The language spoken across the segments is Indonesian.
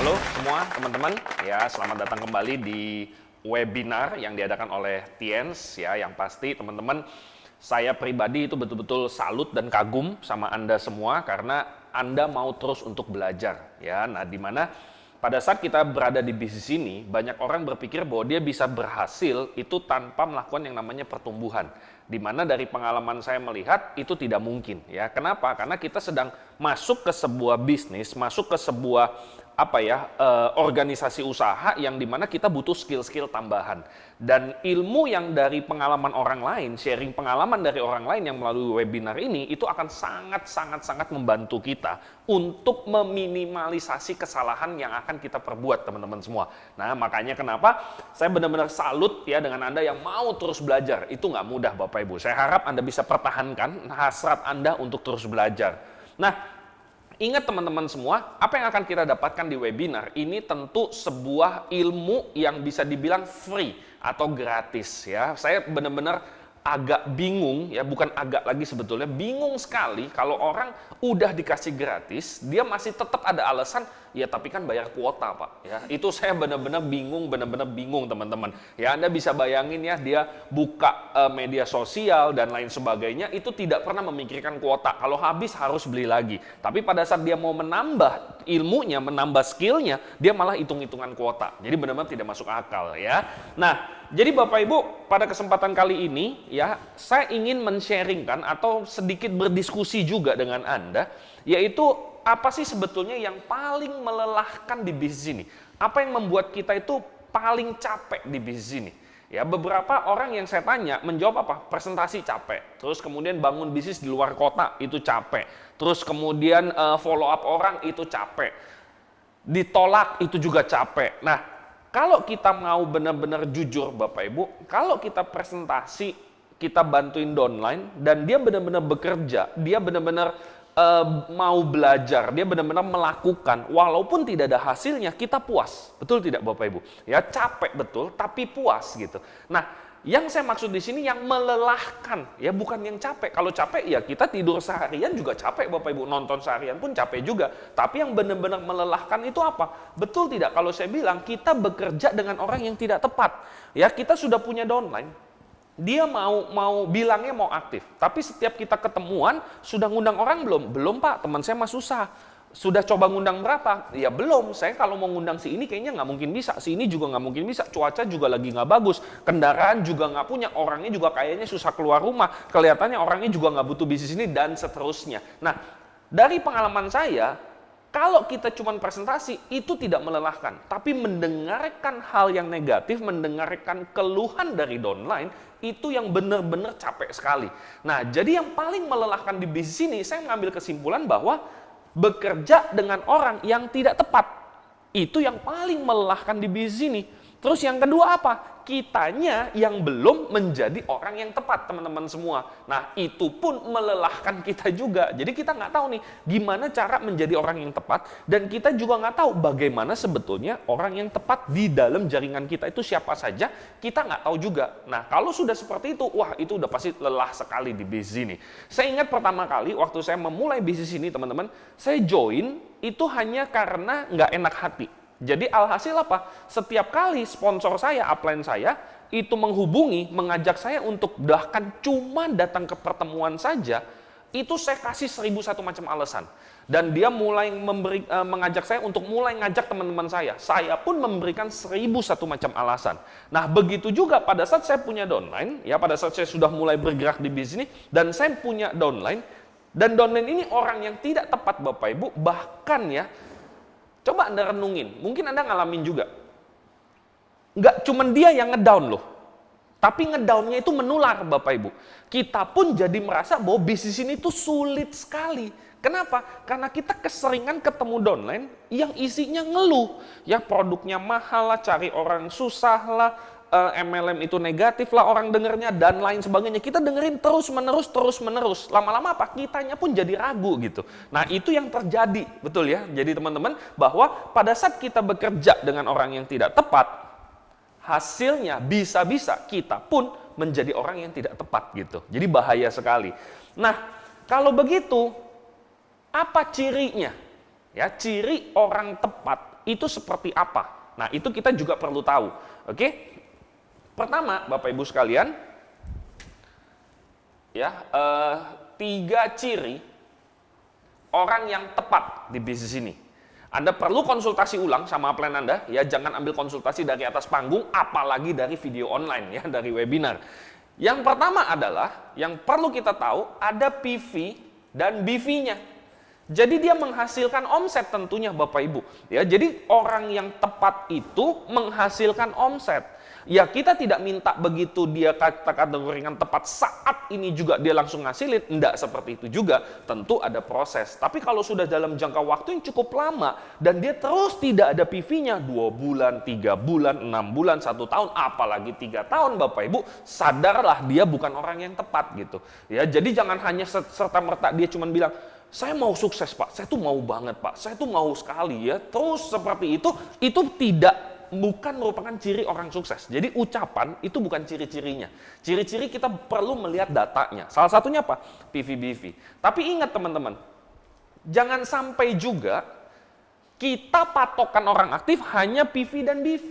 Halo semua teman-teman, ya selamat datang kembali di webinar yang diadakan oleh Tiens ya. Yang pasti teman-teman, saya pribadi itu betul-betul salut dan kagum sama Anda semua karena Anda mau terus untuk belajar ya. Nah, di mana pada saat kita berada di bisnis ini, banyak orang berpikir bahwa dia bisa berhasil itu tanpa melakukan yang namanya pertumbuhan. Di mana dari pengalaman saya melihat itu tidak mungkin ya. Kenapa? Karena kita sedang masuk ke sebuah bisnis, masuk ke sebuah organisasi usaha yang dimana kita butuh skill-skill tambahan dan ilmu yang dari pengalaman orang lain, sharing pengalaman dari orang lain yang melalui webinar ini itu akan sangat membantu kita untuk meminimalisasi kesalahan yang akan kita perbuat teman-teman semua. Nah, makanya kenapa saya benar-benar salut ya dengan Anda yang mau terus belajar. Itu nggak mudah Bapak Ibu. Saya harap Anda bisa pertahankan hasrat Anda untuk terus belajar. Nah, ingat teman-teman semua, apa yang akan kita dapatkan di webinar ini tentu sebuah ilmu yang bisa dibilang free atau gratis ya. Saya benar-benar agak bingung ya, bukan agak lagi sebetulnya, bingung sekali kalau orang udah dikasih gratis, dia masih tetap ada alasan, ya tapi kan bayar kuota Pak ya. Itu saya benar-benar bingung teman-teman. Ya Anda bisa bayangin ya, dia buka media sosial dan lain sebagainya, itu tidak pernah memikirkan kuota. Kalau habis harus beli lagi. Tapi pada saat dia mau menambah ilmunya, menambah skillnya, dia malah hitung-hitungan kuota. Jadi benar-benar tidak masuk akal ya. Nah, jadi Bapak Ibu, pada kesempatan kali ini ya, saya ingin men-sharingkan atau sedikit berdiskusi juga dengan Anda, yaitu apa sih sebetulnya yang paling melelahkan di bisnis ini? Apa yang membuat kita itu paling capek di bisnis ini? Ya, beberapa orang yang saya tanya menjawab apa? Presentasi capek. Terus kemudian bangun bisnis di luar kota itu capek. Terus kemudian follow up orang itu capek. Ditolak itu juga capek. Nah, kalau kita mau benar-benar jujur Bapak Ibu, kalau kita presentasi, kita bantuin downline dan dia benar-benar bekerja, dia benar-benar mau belajar, dia benar-benar melakukan, walaupun tidak ada hasilnya, kita puas. Betul tidak Bapak Ibu? Ya, capek betul, tapi puas gitu. Nah, yang saya maksud di sini yang melelahkan, ya bukan yang capek. Kalau capek ya kita tidur seharian juga capek Bapak Ibu, nonton seharian pun capek juga. Tapi yang benar-benar melelahkan itu apa? Betul tidak kalau saya bilang kita bekerja dengan orang yang tidak tepat. Ya, kita sudah punya downline. Dia mau bilangnya mau aktif, tapi setiap kita ketemuan sudah ngundang orang belum? Belum Pak, teman saya mah susah. Sudah coba ngundang berapa? Ya belum, saya kalau mau ngundang si ini kayaknya nggak mungkin bisa, si ini juga nggak mungkin bisa, cuaca juga lagi nggak bagus, kendaraan juga nggak punya, orangnya juga kayaknya susah keluar rumah, kelihatannya orangnya juga nggak butuh bisnis ini, dan seterusnya. Nah, dari pengalaman saya, kalau kita cuma presentasi, itu tidak melelahkan. Tapi mendengarkan hal yang negatif, mendengarkan keluhan dari downline, itu yang benar-benar capek sekali. Nah, jadi yang paling melelahkan di bisnis ini, saya mengambil kesimpulan bahwa bekerja dengan orang yang tidak tepat. Itu yang paling melelahkan di bisnis ini. Terus yang kedua apa? Kitanya yang belum menjadi orang yang tepat, teman-teman semua. Nah, itu pun melelahkan kita juga. Jadi kita nggak tahu nih gimana cara menjadi orang yang tepat, dan kita juga nggak tahu bagaimana sebetulnya orang yang tepat di dalam jaringan kita itu siapa saja, kita nggak tahu juga. Nah, kalau sudah seperti itu, wah itu udah pasti lelah sekali di bisnis ini. Saya ingat pertama kali waktu saya memulai bisnis ini, teman-teman, saya join itu hanya karena nggak enak hati. Jadi alhasil apa? Setiap kali sponsor saya, upline saya, itu menghubungi, mengajak saya untuk bahkan cuma datang ke pertemuan saja, itu saya kasih 1001 macam alasan. Dan dia mulai mengajak saya untuk mulai ngajak teman-teman saya. Saya pun memberikan 1001 macam alasan. Nah, begitu juga pada saat saya punya downline, ya pada saat saya sudah mulai bergerak di bisnis, dan saya punya downline, dan downline ini orang yang tidak tepat Bapak Ibu, bahkan ya, coba Anda renungin, mungkin Anda ngalamin juga. Nggak cuma dia yang ngedown loh, tapi ngedownnya itu menular Bapak Ibu. Kita pun jadi merasa bahwa bisnis ini tuh sulit sekali. Kenapa? Karena kita keseringan ketemu downline yang isinya ngeluh. Ya produknya mahal lah, cari orang susah lah, MLM itu negatif lah orang dengernya, dan lain sebagainya. Kita dengerin terus menerus. Lama-lama apa? Kitanya pun jadi ragu gitu. Nah, itu yang terjadi, betul ya? Jadi teman-teman, bahwa pada saat kita bekerja dengan orang yang tidak tepat, hasilnya bisa-bisa kita pun menjadi orang yang tidak tepat gitu. Jadi bahaya sekali. Nah, kalau begitu, apa cirinya? Ya, ciri orang tepat itu seperti apa. Nah, itu kita juga perlu tahu. Oke? Pertama, Bapak Ibu sekalian, ya, 3 ciri orang yang tepat di bisnis ini. Anda perlu konsultasi ulang sama plan Anda, ya, jangan ambil konsultasi dari atas panggung, apalagi dari video online, ya, dari webinar. Yang pertama adalah, yang perlu kita tahu, ada PV dan BV-nya. Jadi dia menghasilkan omset tentunya Bapak Ibu. Ya, jadi orang yang tepat itu menghasilkan omset. Ya, kita tidak minta begitu dia kategorikan tepat saat ini juga dia langsung ngasilin. Enggak seperti itu juga. Tentu ada proses. Tapi kalau sudah dalam jangka waktu yang cukup lama dan dia terus tidak ada PV-nya 2 bulan, 3 bulan, 6 bulan, 1 tahun, apalagi 3 tahun Bapak Ibu, sadarlah dia bukan orang yang tepat gitu. Ya, jadi jangan hanya serta-merta dia cuma bilang, saya mau sukses Pak, saya tuh mau banget Pak, saya tuh mau sekali ya. Terus seperti itu bukan merupakan ciri orang sukses. Jadi ucapan itu bukan ciri-cirinya. Ciri-ciri kita perlu melihat datanya. Salah satunya apa? PV-BV. Tapi ingat teman-teman, jangan sampai juga kita patokan orang aktif hanya PV dan BV.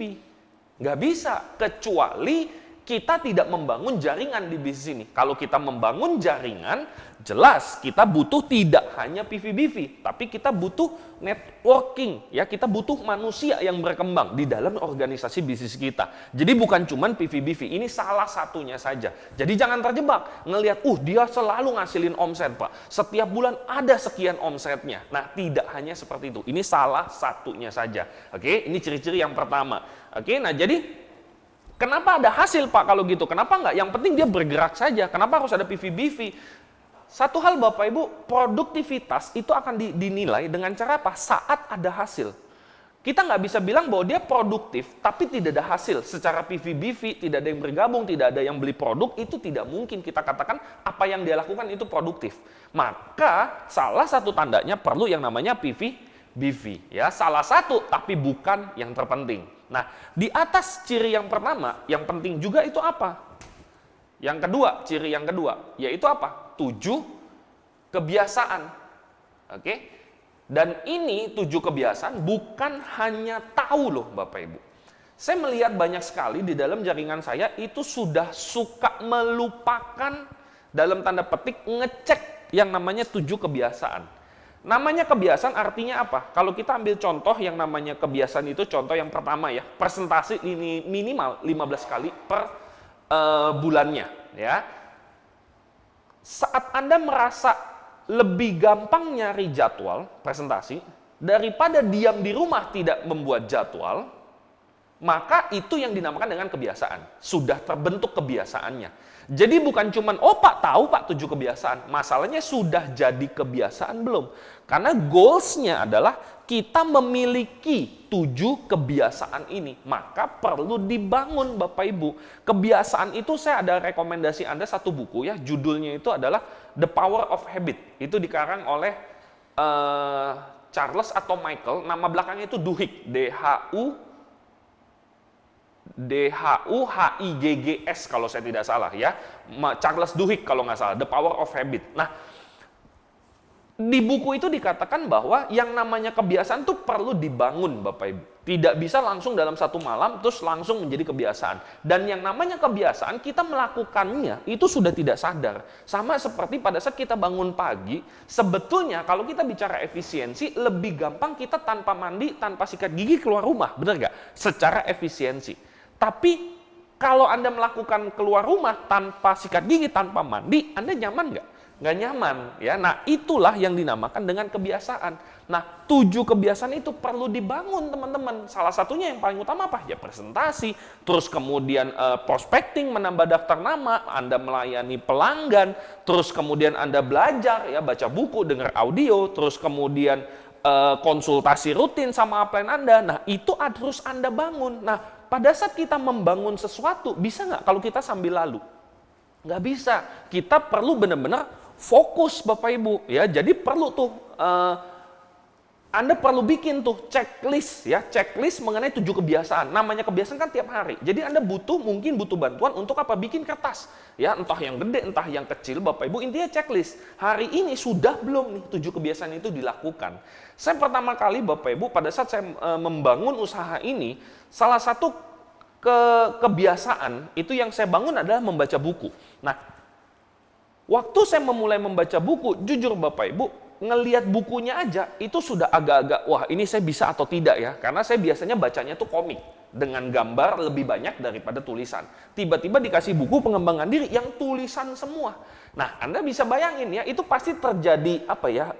Nggak bisa, kecuali kita tidak membangun jaringan di bisnis ini. Kalau kita membangun jaringan, jelas kita butuh tidak hanya PV-BV, tapi kita butuh networking, ya, kita butuh manusia yang berkembang di dalam organisasi bisnis kita. Jadi bukan cuman PV-BV, ini salah satunya saja. Jadi jangan terjebak ngelihat, dia selalu ngasilin omset Pak, setiap bulan ada sekian omsetnya. Nah, tidak hanya seperti itu, ini salah satunya saja. Oke, ini ciri-ciri yang pertama. Oke, nah jadi kenapa ada hasil Pak kalau gitu? Kenapa enggak? Yang penting dia bergerak saja. Kenapa harus ada PV-BV? Satu hal Bapak Ibu, produktivitas itu akan dinilai dengan cara apa? Saat ada hasil. Kita nggak bisa bilang bahwa dia produktif, tapi tidak ada hasil. Secara PV-BV, tidak ada yang bergabung, tidak ada yang beli produk, itu tidak mungkin kita katakan apa yang dia lakukan itu produktif. Maka salah satu tandanya perlu yang namanya PV-BV. Ya, salah satu, tapi bukan yang terpenting. Nah, di atas ciri yang pertama, yang penting juga itu apa? Yang kedua, ciri yang kedua, yaitu apa? 7 kebiasaan. Oke? Dan ini 7 kebiasaan bukan hanya tahu loh Bapak Ibu. Saya melihat banyak sekali di dalam jaringan saya itu sudah suka melupakan dalam tanda petik ngecek yang namanya 7 kebiasaan. Namanya kebiasaan artinya apa? Kalau kita ambil contoh yang namanya kebiasaan itu, contoh yang pertama ya, presentasi ini minimal 15 kali per bulannya, ya. Saat Anda merasa lebih gampang nyari jadwal presentasi daripada diam di rumah tidak membuat jadwal, maka itu yang dinamakan dengan kebiasaan. Sudah terbentuk kebiasaannya. Jadi bukan cuman, Pak tahu Pak 7 kebiasaan. Masalahnya sudah jadi kebiasaan belum? Karena goals-nya adalah kita memiliki 7 kebiasaan ini. Maka perlu dibangun Bapak Ibu. Kebiasaan itu saya ada rekomendasi Anda satu buku ya. Judulnya itu adalah The Power of Habit. Itu dikarang oleh Charles atau Michael. Nama belakangnya itu Duhigg. D-H-U-H-I-G-G-S kalau saya tidak salah ya. Charles Duhigg kalau nggak salah, The Power of Habit. Nah, di buku itu dikatakan bahwa yang namanya kebiasaan itu perlu dibangun Bapak Ibu. Tidak bisa langsung dalam satu malam terus langsung menjadi kebiasaan. Dan yang namanya kebiasaan kita melakukannya itu sudah tidak sadar. Sama seperti pada saat kita bangun pagi, sebetulnya kalau kita bicara efisiensi lebih gampang kita tanpa mandi, tanpa sikat gigi keluar rumah, benar nggak? Secara efisiensi. Tapi kalau Anda melakukan keluar rumah tanpa sikat gigi, tanpa mandi, Anda nyaman nggak? Nggak nyaman. Ya. Nah, itulah yang dinamakan dengan kebiasaan. Nah, 7 kebiasaan itu perlu dibangun, teman-teman. Salah satunya yang paling utama apa? Ya presentasi, terus kemudian prospecting, menambah daftar nama, Anda melayani pelanggan, terus kemudian Anda belajar, ya baca buku, dengar audio, terus kemudian konsultasi rutin sama upline Anda. Nah, itu harus Anda bangun. Nah, pada saat kita membangun sesuatu, bisa nggak kalau kita sambil lalu? Nggak bisa. Kita perlu benar-benar fokus Bapak Ibu. Ya, jadi perlu tuh Anda perlu bikin tuh checklist ya, checklist mengenai 7 kebiasaan. Namanya kebiasaan kan tiap hari. Jadi Anda mungkin butuh bantuan untuk apa? Bikin kertas. Ya, entah yang gede, entah yang kecil, Bapak Ibu, intinya checklist. Hari ini sudah belum nih 7 kebiasaan itu dilakukan. Saya pertama kali Bapak Ibu pada saat saya membangun usaha ini, salah satu kebiasaan itu yang saya bangun adalah membaca buku. Nah, waktu saya memulai membaca buku, jujur Bapak Ibu, ngelihat bukunya aja itu sudah agak-agak, wah ini saya bisa atau tidak ya. Karena saya biasanya bacanya tuh komik dengan gambar lebih banyak daripada tulisan. Tiba-tiba dikasih buku pengembangan diri yang tulisan semua. Nah, Anda bisa bayangin ya, itu pasti terjadi apa ya,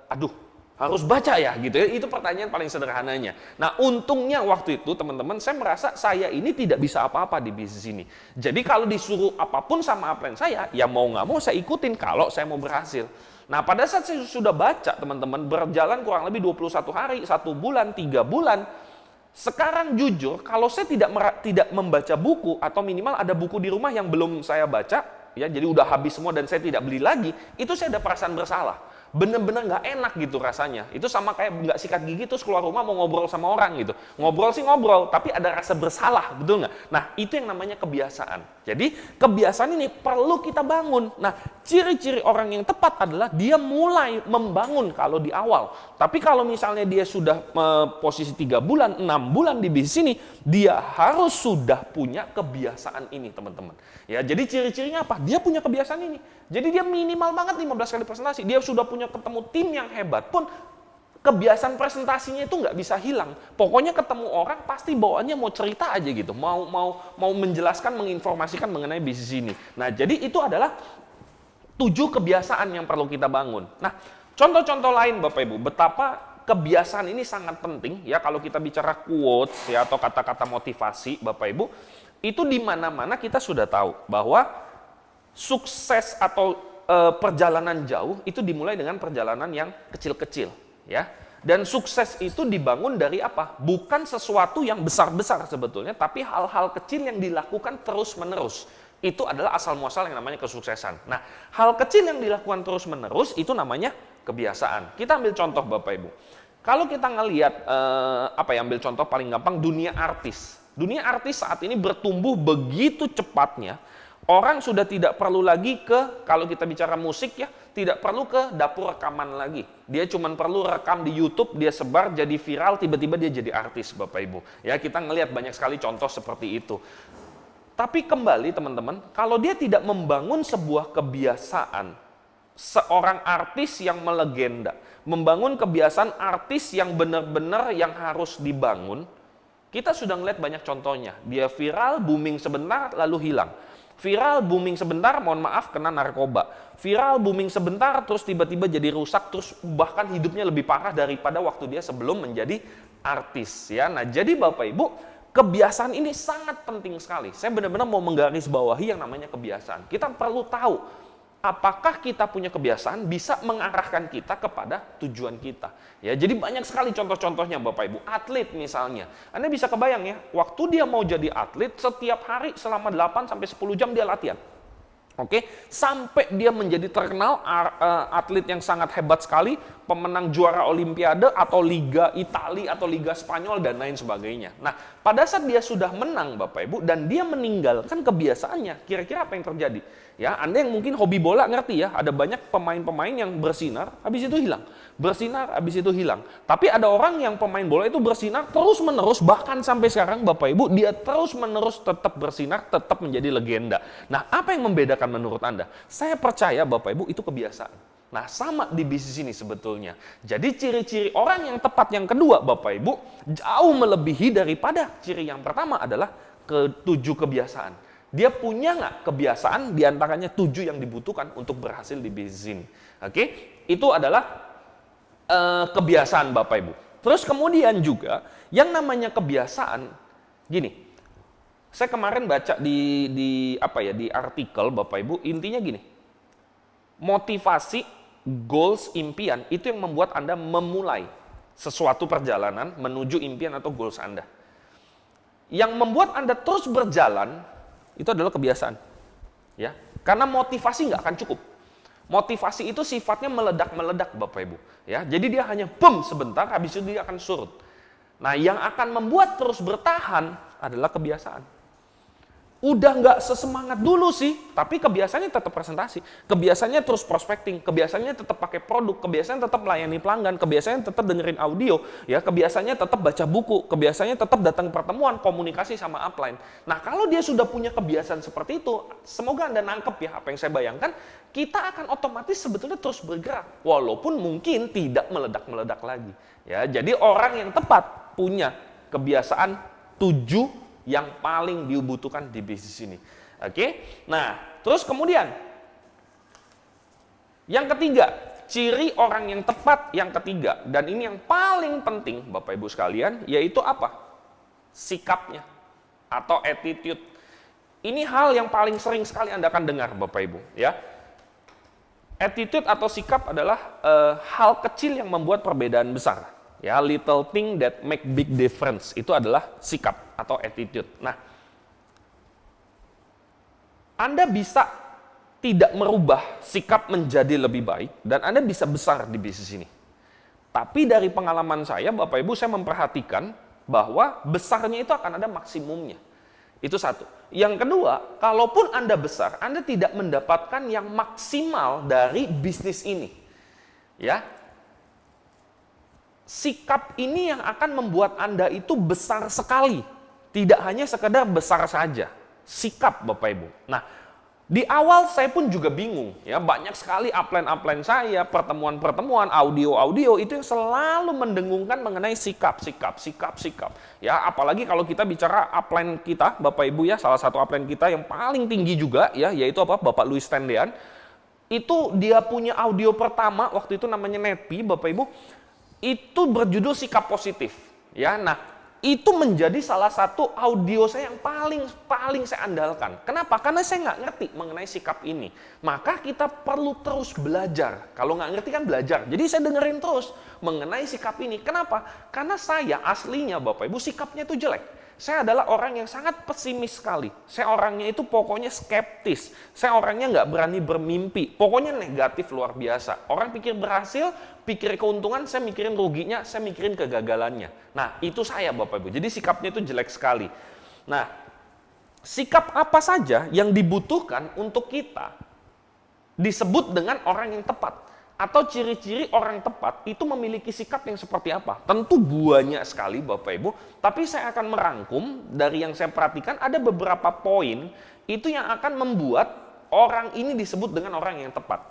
aduh harus baca ya gitu ya. Itu pertanyaan paling sederhananya. Nah, untungnya waktu itu teman-teman, saya merasa saya ini tidak bisa apa-apa di bisnis ini. Jadi kalau disuruh apapun sama upline saya, ya mau nggak mau saya ikutin kalau saya mau berhasil. Nah, pada saat saya sudah baca, teman-teman, berjalan kurang lebih 21 hari, 1 bulan, 3 bulan, sekarang jujur, kalau saya tidak membaca buku, atau minimal ada buku di rumah yang belum saya baca, ya jadi udah habis semua dan saya tidak beli lagi, itu saya ada perasaan bersalah. Bener-bener nggak enak gitu rasanya. Itu sama kayak nggak sikat gigi terus keluar rumah mau ngobrol sama orang gitu. Ngobrol sih ngobrol, tapi ada rasa bersalah, betul nggak? Nah, itu yang namanya kebiasaan. Jadi, kebiasaan ini perlu kita bangun. Nah, ciri-ciri orang yang tepat adalah dia mulai membangun kalau di awal. Tapi kalau misalnya dia sudah posisi 3 bulan, 6 bulan di bisnis ini, dia harus sudah punya kebiasaan ini, teman-teman. Ya, jadi ciri-cirinya apa? Dia punya kebiasaan ini. Jadi dia minimal banget 15 kali presentasi. Dia sudah punya ketemu tim yang hebat pun, kebiasaan presentasinya itu nggak bisa hilang. Pokoknya ketemu orang pasti bawaannya mau cerita aja gitu, mau menjelaskan, menginformasikan mengenai bisnis ini. Nah, jadi itu adalah 7 kebiasaan yang perlu kita bangun. Nah, contoh-contoh lain Bapak Ibu, betapa kebiasaan ini sangat penting ya kalau kita bicara quotes ya atau kata-kata motivasi Bapak Ibu, itu di mana-mana kita sudah tahu bahwa sukses atau perjalanan jauh itu dimulai dengan perjalanan yang kecil-kecil ya. Dan sukses itu dibangun dari apa? Bukan sesuatu yang besar-besar sebetulnya, tapi hal-hal kecil yang dilakukan terus-menerus. Itu adalah asal muasal yang namanya kesuksesan. Nah, hal kecil yang dilakukan terus-menerus itu namanya kebiasaan. Kita ambil contoh Bapak Ibu. Kalau kita ngelihat ambil contoh paling gampang, dunia artis. Dunia artis saat ini bertumbuh begitu cepatnya. Orang sudah tidak perlu lagi kalau kita bicara musik ya, tidak perlu ke dapur rekaman lagi. Dia cuma perlu rekam di YouTube, dia sebar jadi viral, tiba-tiba dia jadi artis Bapak Ibu. Ya, kita ngelihat banyak sekali contoh seperti itu. Tapi kembali teman-teman, kalau dia tidak membangun sebuah kebiasaan, seorang artis yang melegenda, membangun kebiasaan artis yang benar-benar yang harus dibangun, kita sudah ngeliat banyak contohnya. Dia viral, booming sebentar, lalu hilang. Viral, booming sebentar, mohon maaf, kena narkoba. Viral, booming sebentar, terus tiba-tiba jadi rusak, terus bahkan hidupnya lebih parah daripada waktu dia sebelum menjadi artis. Ya, nah jadi Bapak Ibu, kebiasaan ini sangat penting sekali. Saya benar-benar mau menggarisbawahi yang namanya kebiasaan. Kita perlu tahu, apakah kita punya kebiasaan bisa mengarahkan kita kepada tujuan kita. Ya, jadi banyak sekali contoh-contohnya Bapak Ibu. Atlet misalnya. Anda bisa kebayang ya, waktu dia mau jadi atlet, setiap hari selama 8-10 jam dia latihan. Oke, sampai dia menjadi terkenal atlet yang sangat hebat sekali, pemenang juara olimpiade atau Liga Italia atau Liga Spanyol dan lain sebagainya. Nah, pada saat dia sudah menang Bapak Ibu dan dia meninggalkan kebiasaannya, kira-kira apa yang terjadi? Ya, Anda yang mungkin hobi bola ngerti ya, ada banyak pemain-pemain yang bersinar, habis itu hilang. Bersinar, habis itu hilang. Tapi ada orang yang pemain bola itu bersinar terus-menerus, bahkan sampai sekarang Bapak Ibu, dia terus-menerus tetap bersinar, tetap menjadi legenda. Nah, apa yang membedakan menurut Anda? Saya percaya Bapak Ibu itu kebiasaan. Nah, sama di bisnis ini sebetulnya. Jadi ciri-ciri orang yang tepat yang kedua Bapak Ibu, jauh melebihi daripada ciri yang pertama adalah ke-7 kebiasaan. Dia punya nggak kebiasaan diantaranya 7 yang dibutuhkan untuk berhasil di bisnis ini. Oke, itu adalah kebiasaan Bapak Ibu. Terus kemudian juga yang namanya kebiasaan, gini. Saya kemarin baca di artikel Bapak Ibu, intinya gini. Motivasi, goals, impian itu yang membuat Anda memulai sesuatu perjalanan menuju impian atau goals Anda. Yang membuat Anda terus berjalan itu adalah kebiasaan. Ya, karena motivasi nggak akan cukup. Motivasi itu sifatnya meledak-meledak Bapak Ibu. Ya, jadi dia hanya bum sebentar, habis itu dia akan surut. Nah, yang akan membuat terus bertahan adalah kebiasaan. Udah nggak sesemangat dulu sih, tapi kebiasaannya tetap presentasi, kebiasaannya terus prospecting, kebiasaannya tetap pakai produk, kebiasaannya tetap melayani pelanggan, kebiasaannya tetap dengerin audio, ya kebiasaannya tetap baca buku, kebiasaannya tetap datang pertemuan, komunikasi sama upline. Nah, kalau dia sudah punya kebiasaan seperti itu, semoga Anda nangkep ya apa yang saya bayangkan, kita akan otomatis sebetulnya terus bergerak, walaupun mungkin tidak meledak-meledak lagi. Ya, jadi orang yang tepat punya kebiasaan 7 yang paling dibutuhkan di bisnis ini. Oke? Nah, terus kemudian yang ketiga, ciri orang yang tepat yang ketiga, dan ini yang paling penting Bapak Ibu sekalian, yaitu apa? Sikapnya atau attitude. Ini hal yang paling sering sekali Anda akan dengar Bapak Ibu, ya. Attitude atau sikap adalah hal kecil yang membuat perbedaan besar. Ya, little thing that make big difference itu adalah sikap atau attitude. Nah, Anda bisa tidak merubah sikap menjadi lebih baik dan Anda bisa besar di bisnis ini. Tapi dari pengalaman saya, Bapak Ibu, saya memperhatikan bahwa besarnya itu akan ada maksimumnya. Itu satu. Yang kedua, kalaupun Anda besar, Anda tidak mendapatkan yang maksimal dari bisnis ini. Ya, sikap ini yang akan membuat Anda itu besar sekali. Tidak hanya sekedar besar saja. Sikap Bapak Ibu. Nah, di awal saya pun juga bingung. Ya, banyak sekali upline-upline saya, pertemuan-pertemuan, audio-audio itu yang selalu mendengungkan mengenai sikap. Ya, apalagi kalau kita bicara upline kita, Bapak Ibu ya, salah satu upline kita yang paling tinggi juga ya, yaitu apa? Bapak Louis Tendean. Itu dia punya audio pertama waktu itu namanya Netpi, Bapak Ibu. Itu berjudul sikap positif, ya. Nah, itu menjadi salah satu audio saya yang paling saya andalkan. Kenapa? Karena saya nggak ngerti mengenai sikap ini. Maka kita perlu terus belajar. Kalau nggak ngerti kan belajar. Jadi saya dengerin terus mengenai sikap ini. Kenapa? Karena saya aslinya Bapak Ibu sikapnya itu jelek. Saya adalah orang yang sangat pesimis sekali. Saya orangnya itu pokoknya skeptis. Saya orangnya nggak berani bermimpi. Pokoknya negatif luar biasa. Orang pikir berhasil, pikir keuntungan, saya mikirin ruginya, saya mikirin kegagalannya. Nah, itu saya Bapak Ibu. Jadi sikapnya itu jelek sekali. Nah, sikap apa saja yang dibutuhkan untuk kita disebut dengan orang yang tepat? Atau ciri-ciri orang tepat itu memiliki sikap yang seperti apa? Tentu banyak sekali Bapak Ibu, tapi saya akan merangkum dari yang saya perhatikan ada beberapa poin itu yang akan membuat orang ini disebut dengan orang yang tepat.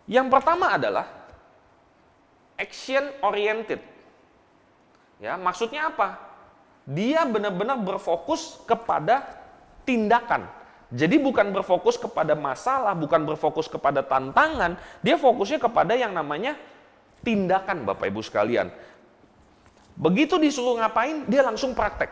Yang pertama adalah action oriented. Ya, maksudnya apa? Dia benar-benar berfokus kepada tindakan. Jadi bukan berfokus kepada masalah, bukan berfokus kepada tantangan, dia fokusnya kepada yang namanya tindakan Bapak Ibu sekalian. Begitu disuruh ngapain, dia langsung praktek.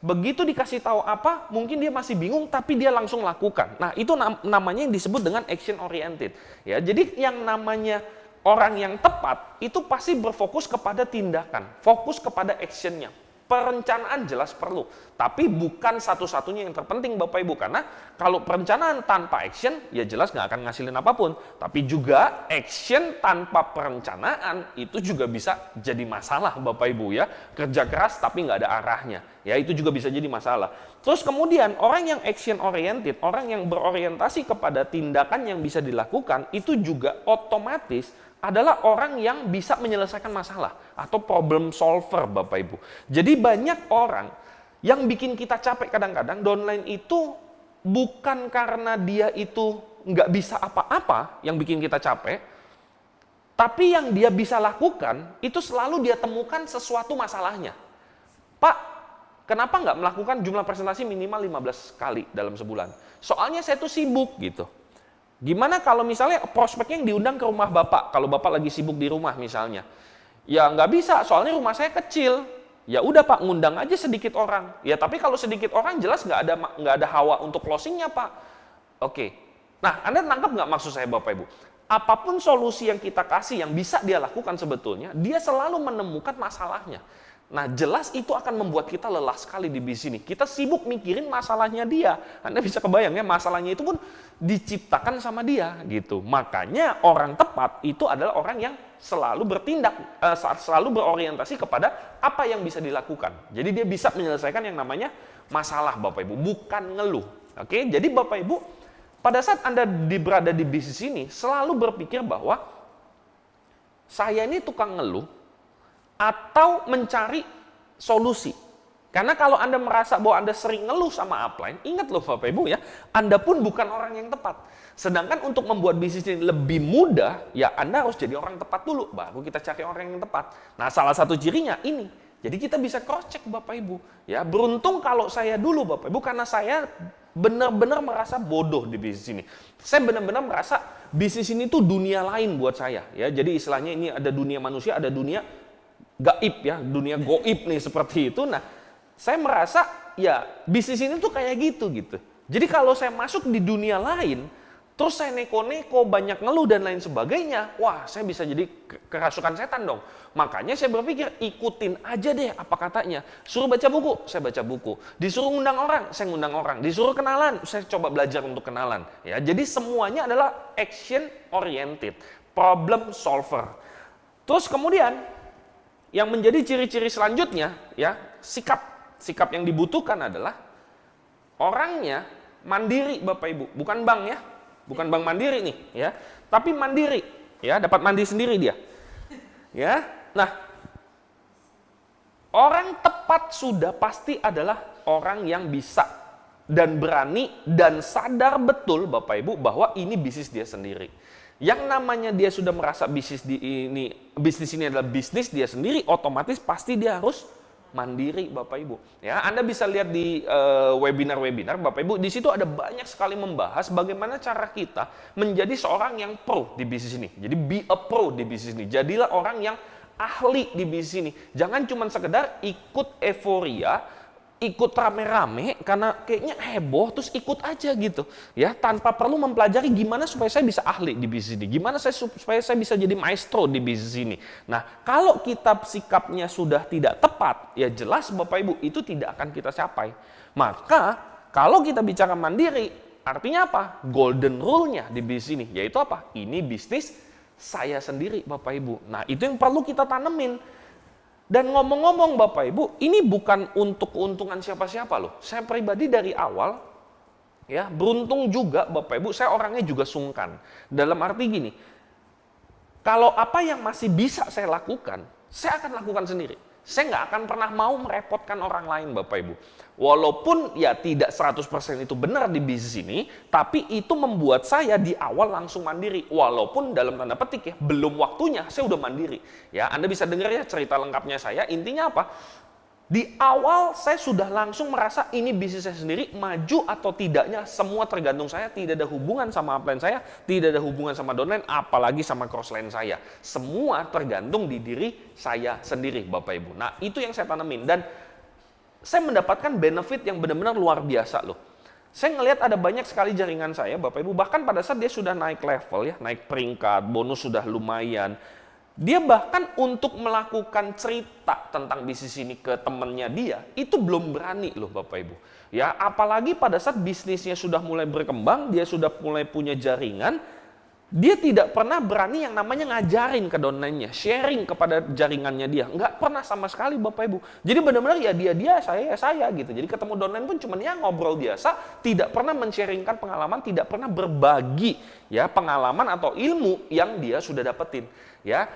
Begitu dikasih tahu apa, mungkin dia masih bingung, tapi dia langsung lakukan. Nah, itu namanya yang disebut dengan action oriented. Ya, jadi yang namanya orang yang tepat, itu pasti berfokus kepada tindakan, fokus kepada actionnya. Perencanaan jelas perlu, tapi bukan satu-satunya yang terpenting Bapak Ibu, karena kalau perencanaan tanpa action ya jelas nggak akan ngasilin apapun, tapi juga action tanpa perencanaan itu juga bisa jadi masalah Bapak Ibu ya, kerja keras tapi nggak ada arahnya, ya itu juga bisa jadi masalah. Terus kemudian orang yang action oriented, orang yang berorientasi kepada tindakan yang bisa dilakukan, itu juga otomatis adalah orang yang bisa menyelesaikan masalah atau problem solver Bapak Ibu. Jadi banyak orang yang bikin kita capek kadang-kadang downline itu bukan karena dia itu nggak bisa apa-apa yang bikin kita capek, tapi yang dia bisa lakukan itu selalu dia temukan sesuatu masalahnya. Pak, kenapa nggak melakukan jumlah presentasi minimal 15 kali dalam sebulan? Soalnya saya tuh sibuk gitu. Gimana kalau misalnya prospeknya yang diundang ke rumah Bapak, kalau Bapak lagi sibuk di rumah misalnya. Ya nggak bisa, soalnya rumah saya kecil. Ya udah Pak, ngundang aja sedikit orang. Ya tapi kalau sedikit orang jelas nggak ada hawa untuk closingnya Pak. Oke. Nah, Anda nangkep nggak maksud saya Bapak Ibu? Apapun solusi yang kita kasih yang bisa dia lakukan sebetulnya, dia selalu menemukan masalahnya. Nah, jelas itu akan membuat kita lelah sekali di bisnis ini. Kita sibuk mikirin masalahnya dia. Anda bisa kebayang ya, masalahnya itu pun diciptakan sama dia gitu. Makanya orang tepat itu adalah orang yang selalu bertindak, selalu berorientasi kepada apa yang bisa dilakukan. Jadi dia bisa menyelesaikan yang namanya masalah, Bapak Ibu, bukan ngeluh. Oke, jadi Bapak Ibu, pada saat Anda berada di bisnis ini, selalu berpikir bahwa saya ini tukang ngeluh atau mencari solusi. Karena kalau Anda merasa bahwa Anda sering ngeluh sama upline, ingat loh Bapak Ibu ya, Anda pun bukan orang yang tepat. Sedangkan untuk membuat bisnis ini lebih mudah, ya Anda harus jadi orang tepat dulu, baru kita cari orang yang tepat. Nah, salah satu cirinya ini. Jadi kita bisa cross check Bapak Ibu. Ya, beruntung kalau saya dulu Bapak Ibu, karena saya benar-benar merasa bodoh di bisnis ini. Saya benar-benar merasa bisnis ini tuh dunia lain buat saya. Ya, jadi istilahnya ini ada dunia manusia, ada dunia gaib ya, dunia goib nih seperti itu. Nah, saya merasa ya bisnis ini tuh kayak gitu. Jadi kalau saya masuk di dunia lain, terus saya neko-neko, banyak ngeluh dan lain sebagainya, wah saya bisa jadi kerasukan setan dong. Makanya saya berpikir ikutin aja deh apa katanya. Suruh baca buku, saya baca buku. Disuruh ngundang orang, saya ngundang orang. Disuruh kenalan, saya coba belajar untuk kenalan. Ya, jadi semuanya adalah action oriented, problem solver. Terus kemudian yang menjadi ciri-ciri selanjutnya, ya sikap yang dibutuhkan adalah orangnya mandiri, Bapak Ibu, bukan bank ya, bukan bank mandiri nih, ya, tapi mandiri, ya, dapat mandi sendiri dia, ya. Nah, orang tepat sudah pasti adalah orang yang bisa dan berani dan sadar betul, Bapak Ibu, bahwa ini bisnis dia sendiri. Yang namanya dia sudah merasa bisnis ini adalah bisnis dia sendiri, otomatis pasti dia harus mandiri, Bapak Ibu. Ya, Anda bisa lihat di webinar-webinar, Bapak Ibu, di situ ada banyak sekali membahas bagaimana cara kita menjadi seorang yang pro di bisnis ini. Jadi be a pro di bisnis ini. Jadilah orang yang ahli di bisnis ini. Jangan cuma sekedar ikut euforia, ikut rame-rame karena kayaknya heboh terus ikut aja gitu ya, tanpa perlu mempelajari gimana supaya saya bisa ahli di bisnis ini, gimana supaya saya bisa jadi maestro di bisnis ini. Nah, kalau kita sikapnya sudah tidak tepat, ya jelas Bapak Ibu itu tidak akan kita capai. Maka kalau kita bicara mandiri, artinya apa? Golden rule-nya di bisnis ini yaitu apa? Ini bisnis saya sendiri, Bapak Ibu. Nah, itu yang perlu kita tanemin. Dan ngomong-ngomong Bapak Ibu, ini bukan untuk keuntungan siapa-siapa loh. Saya pribadi dari awal, ya beruntung juga Bapak Ibu, saya orangnya juga sungkan. Dalam arti gini, kalau apa yang masih bisa saya lakukan, saya akan lakukan sendiri. Saya nggak akan pernah mau merepotkan orang lain, Bapak Ibu. Walaupun ya tidak 100% itu benar di bisnis ini, tapi itu membuat saya di awal langsung mandiri. Walaupun dalam tanda petik ya, belum waktunya saya udah mandiri. Ya, Anda bisa dengar ya cerita lengkapnya saya. Intinya apa? Di awal saya sudah langsung merasa ini bisnis saya sendiri, maju atau tidaknya semua tergantung saya, tidak ada hubungan sama upline saya, tidak ada hubungan sama downline, apalagi sama crossline saya. Semua tergantung di diri saya sendiri, Bapak Ibu. Nah, itu yang saya tanemin dan saya mendapatkan benefit yang benar-benar luar biasa loh. Saya ngelihat ada banyak sekali jaringan saya, Bapak Ibu, bahkan pada saat dia sudah naik level ya, naik peringkat, bonus sudah lumayan. Dia bahkan untuk melakukan cerita tentang bisnis ini ke temannya dia, itu belum berani loh Bapak Ibu. Ya, apalagi pada saat bisnisnya sudah mulai berkembang, dia sudah mulai punya jaringan, dia tidak pernah berani yang namanya ngajarin ke downline-nya, sharing kepada jaringannya dia. Nggak pernah sama sekali Bapak Ibu. Jadi benar-benar ya dia, saya gitu. Jadi ketemu downline pun cuma ya ngobrol biasa, tidak pernah men-sharingkan pengalaman, tidak pernah berbagi ya pengalaman atau ilmu yang dia sudah dapetin. Ya,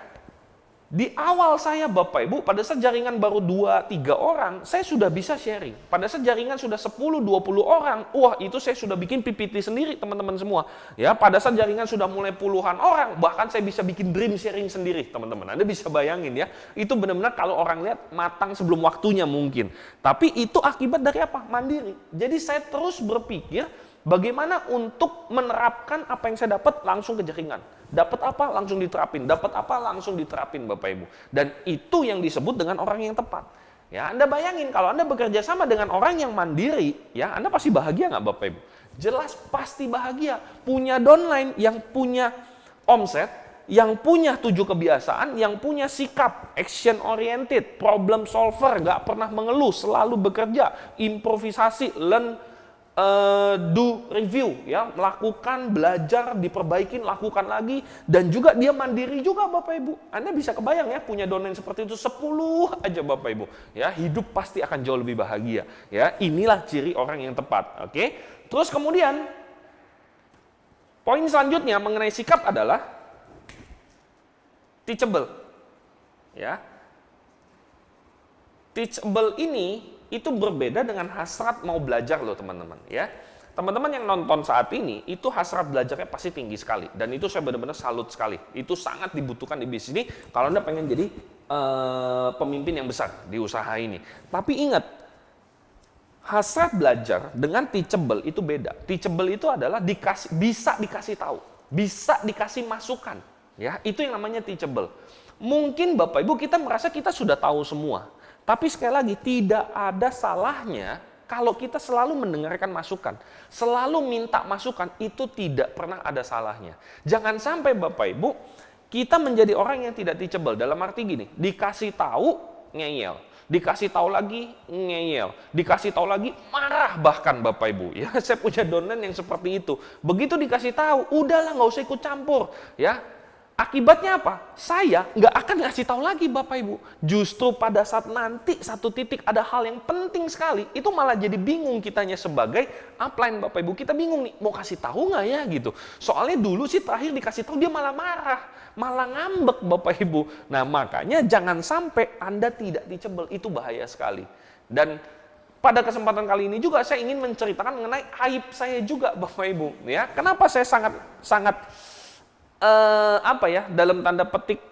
di awal saya Bapak Ibu, pada saat jaringan baru 2-3 orang, saya sudah bisa sharing. Pada saat jaringan sudah 10-20 orang, wah itu saya sudah bikin PPT sendiri teman-teman semua. Ya, pada saat jaringan sudah mulai puluhan orang, bahkan saya bisa bikin dream sharing sendiri teman-teman. Anda bisa bayangin ya, itu benar-benar kalau orang lihat matang sebelum waktunya mungkin. Tapi itu akibat dari apa? Mandiri. Jadi saya terus berpikir, bagaimana untuk menerapkan apa yang saya dapat langsung ke jaringan. Dapat apa langsung diterapin, dapat apa langsung diterapin Bapak Ibu. Dan itu yang disebut dengan orang yang tepat. Ya, Anda bayangin kalau Anda bekerja sama dengan orang yang mandiri, ya Anda pasti bahagia nggak Bapak Ibu? Jelas pasti bahagia. Punya downline yang punya omset yang punya 7 kebiasaan, yang punya sikap action oriented, problem solver, gak pernah mengeluh, selalu bekerja, improvisasi, learn, do review, ya, melakukan, belajar, diperbaikin, lakukan lagi, dan juga dia mandiri juga Bapak Ibu. Anda bisa kebayang ya, punya domain seperti itu 10 aja Bapak Ibu, ya, hidup pasti akan jauh lebih bahagia, ya. Inilah ciri orang yang tepat, oke? Terus kemudian poin selanjutnya mengenai sikap adalah teachable, ya. Teachable ini itu berbeda dengan hasrat mau belajar loh teman-teman, ya. Teman-teman yang nonton saat ini itu hasrat belajarnya pasti tinggi sekali, dan itu saya benar-benar salut sekali. Itu sangat dibutuhkan di bisnis ini kalau Anda pengen jadi pemimpin yang besar di usaha ini. Tapi ingat, hasrat belajar dengan teachable itu beda. Teachable itu adalah bisa dikasih tahu, bisa dikasih masukan, ya. Itu yang namanya teachable. Mungkin Bapak Ibu kita merasa kita sudah tahu semua. Tapi sekali lagi, tidak ada salahnya kalau kita selalu mendengarkan masukan. Selalu minta masukan, itu tidak pernah ada salahnya. Jangan sampai Bapak Ibu, kita menjadi orang yang tidak teachable. Dalam arti gini, dikasih tahu, ngeyel. Dikasih tahu lagi, ngeyel. Dikasih tahu lagi, marah bahkan Bapak Ibu. Ya, saya punya donen yang seperti itu. Begitu dikasih tahu, udahlah nggak usah ikut campur. Ya, akibatnya apa? Saya nggak akan ngasih tahu lagi Bapak Ibu. Justru pada saat nanti satu titik ada hal yang penting sekali, itu malah jadi bingung kitanya sebagai upline Bapak Ibu. Kita bingung nih, mau kasih tahu nggak ya gitu. Soalnya dulu sih terakhir dikasih tahu dia malah marah, malah ngambek Bapak Ibu. Nah makanya jangan sampai Anda tidak teachable, itu bahaya sekali. Dan pada kesempatan kali ini juga saya ingin menceritakan mengenai aib saya juga Bapak Ibu. Ya, kenapa saya sangat dalam tanda petik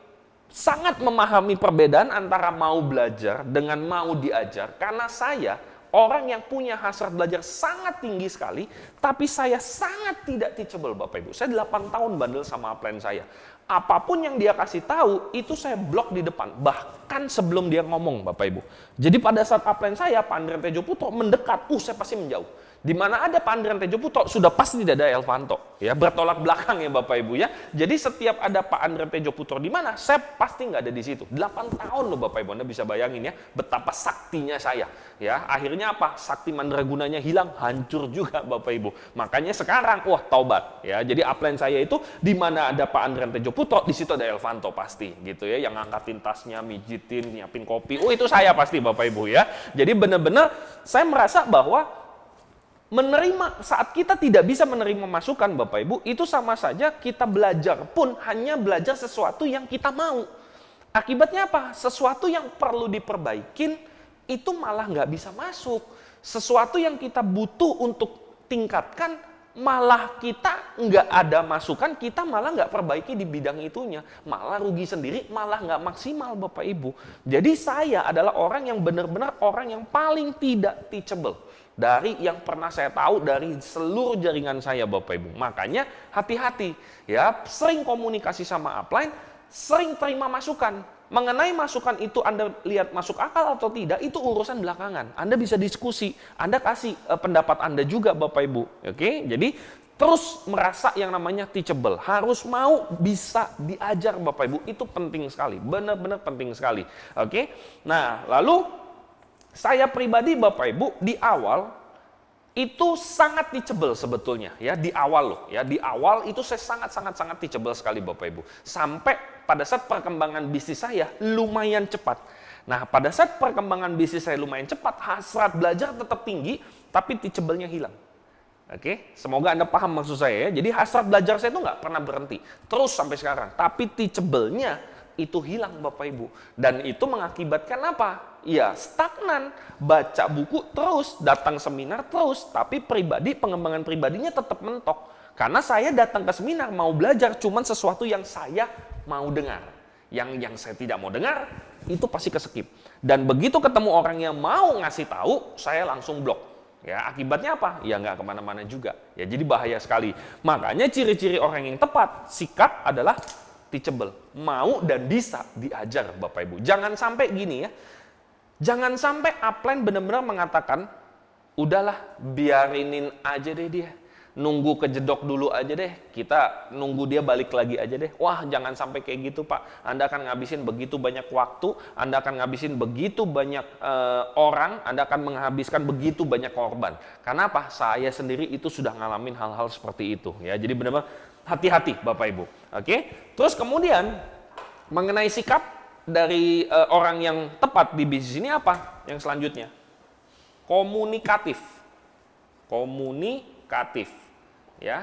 sangat memahami perbedaan antara mau belajar dengan mau diajar, karena saya orang yang punya hasrat belajar sangat tinggi sekali, tapi saya sangat tidak teachable Bapak Ibu. Saya 8 tahun bandel sama upline saya. Apapun yang dia kasih tahu, itu saya blok di depan, bahkan sebelum dia ngomong Bapak Ibu. Jadi pada saat upline saya, Pak Andrian Tejo Putro mendekat, saya pasti menjauh. Di mana ada Pak Andrian Tejo Putro, sudah pasti tidak ada Elvanto. Ya, bertolak belakang ya Bapak Ibu ya. Jadi setiap ada Pak Andrian Tejo Putro di mana, saya pasti nggak ada di situ. 8 tahun loh Bapak Ibu, Anda bisa bayangin ya betapa saktinya saya. Ya, akhirnya apa? Sakti mandragunanya hilang, hancur juga Bapak Ibu. Makanya sekarang, taubat. Ya, jadi upline saya itu di mana ada Pak Andrian Tejo Putro, di situ ada Elvanto pasti, gitu ya. Yang ngangkatin tasnya, mijitin, nyiapin kopi. Itu saya pasti Bapak Ibu ya. Jadi benar-benar saya merasa bahwa menerima, saat kita tidak bisa menerima masukan Bapak Ibu, itu sama saja kita belajar pun hanya belajar sesuatu yang kita mau. Akibatnya apa? Sesuatu yang perlu diperbaikin itu malah nggak bisa masuk. Sesuatu yang kita butuh untuk tingkatkan malah kita nggak ada masukan, kita malah nggak perbaiki di bidang itunya. Malah rugi sendiri, malah nggak maksimal Bapak Ibu. Jadi saya adalah orang yang benar-benar orang yang paling tidak teachable dari yang pernah saya tahu dari seluruh jaringan saya Bapak Ibu. Makanya hati-hati ya, sering komunikasi sama upline, sering terima masukan. Mengenai masukan itu Anda lihat masuk akal atau tidak, itu urusan belakangan. Anda bisa diskusi, Anda kasih pendapat Anda juga Bapak Ibu. Oke? Jadi terus merasa yang namanya teachable, harus mau bisa diajar Bapak Ibu, itu penting sekali, benar-benar penting sekali. Oke? Nah, lalu saya pribadi Bapak Ibu di awal itu sangat teachable sebetulnya ya, di awal loh ya, di awal itu saya sangat teachable sekali Bapak Ibu. Sampai pada saat perkembangan bisnis saya lumayan cepat. Nah, pada saat perkembangan bisnis saya lumayan cepat, hasrat belajar tetap tinggi, tapi teachable-nya hilang. Oke, semoga Anda paham maksud saya ya. Jadi hasrat belajar saya itu nggak pernah berhenti, terus sampai sekarang. Tapi teachable-nya itu hilang Bapak Ibu. Dan itu mengakibatkan apa? Ya stagnan, baca buku terus, datang seminar terus, tapi pengembangan pribadinya tetap mentok. Karena saya datang ke seminar mau belajar cuman sesuatu yang saya mau dengar. Yang saya tidak mau dengar, itu pasti ke-skip. Dan begitu ketemu orang yang mau ngasih tahu, saya langsung blok. Ya, akibatnya apa? Ya nggak kemana-mana juga. Ya, jadi bahaya sekali. Makanya ciri-ciri orang yang tepat, sikap adalah teachable, mau dan bisa diajar Bapak Ibu. Jangan sampai gini ya, jangan sampai upline benar-benar mengatakan, udahlah biarinin aja deh dia, nunggu kejedok dulu aja deh, kita nunggu dia balik lagi aja deh. Wah, jangan sampai kayak gitu Pak, Anda akan ngabisin begitu banyak waktu, Anda akan ngabisin begitu banyak orang, Anda akan menghabiskan begitu banyak korban. Karena apa? Saya sendiri itu sudah ngalamin hal-hal seperti itu ya. Jadi benar-benar hati-hati Bapak Ibu. Oke? Terus kemudian mengenai sikap dari orang yang tepat di bisnis ini apa? Yang selanjutnya, komunikatif. Komunikatif, ya.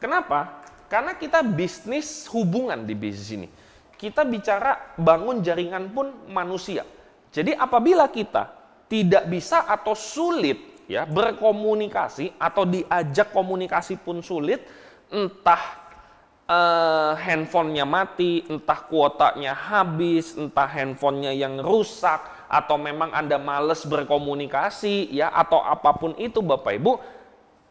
Kenapa? Karena kita bisnis hubungan di bisnis ini. Kita bicara bangun jaringan pun manusia. Jadi apabila kita tidak bisa atau sulit ya berkomunikasi atau diajak komunikasi pun sulit, entah handphonenya mati, entah kuotanya habis, entah handphonenya yang rusak, atau memang Anda males berkomunikasi, ya, atau apapun itu Bapak Ibu,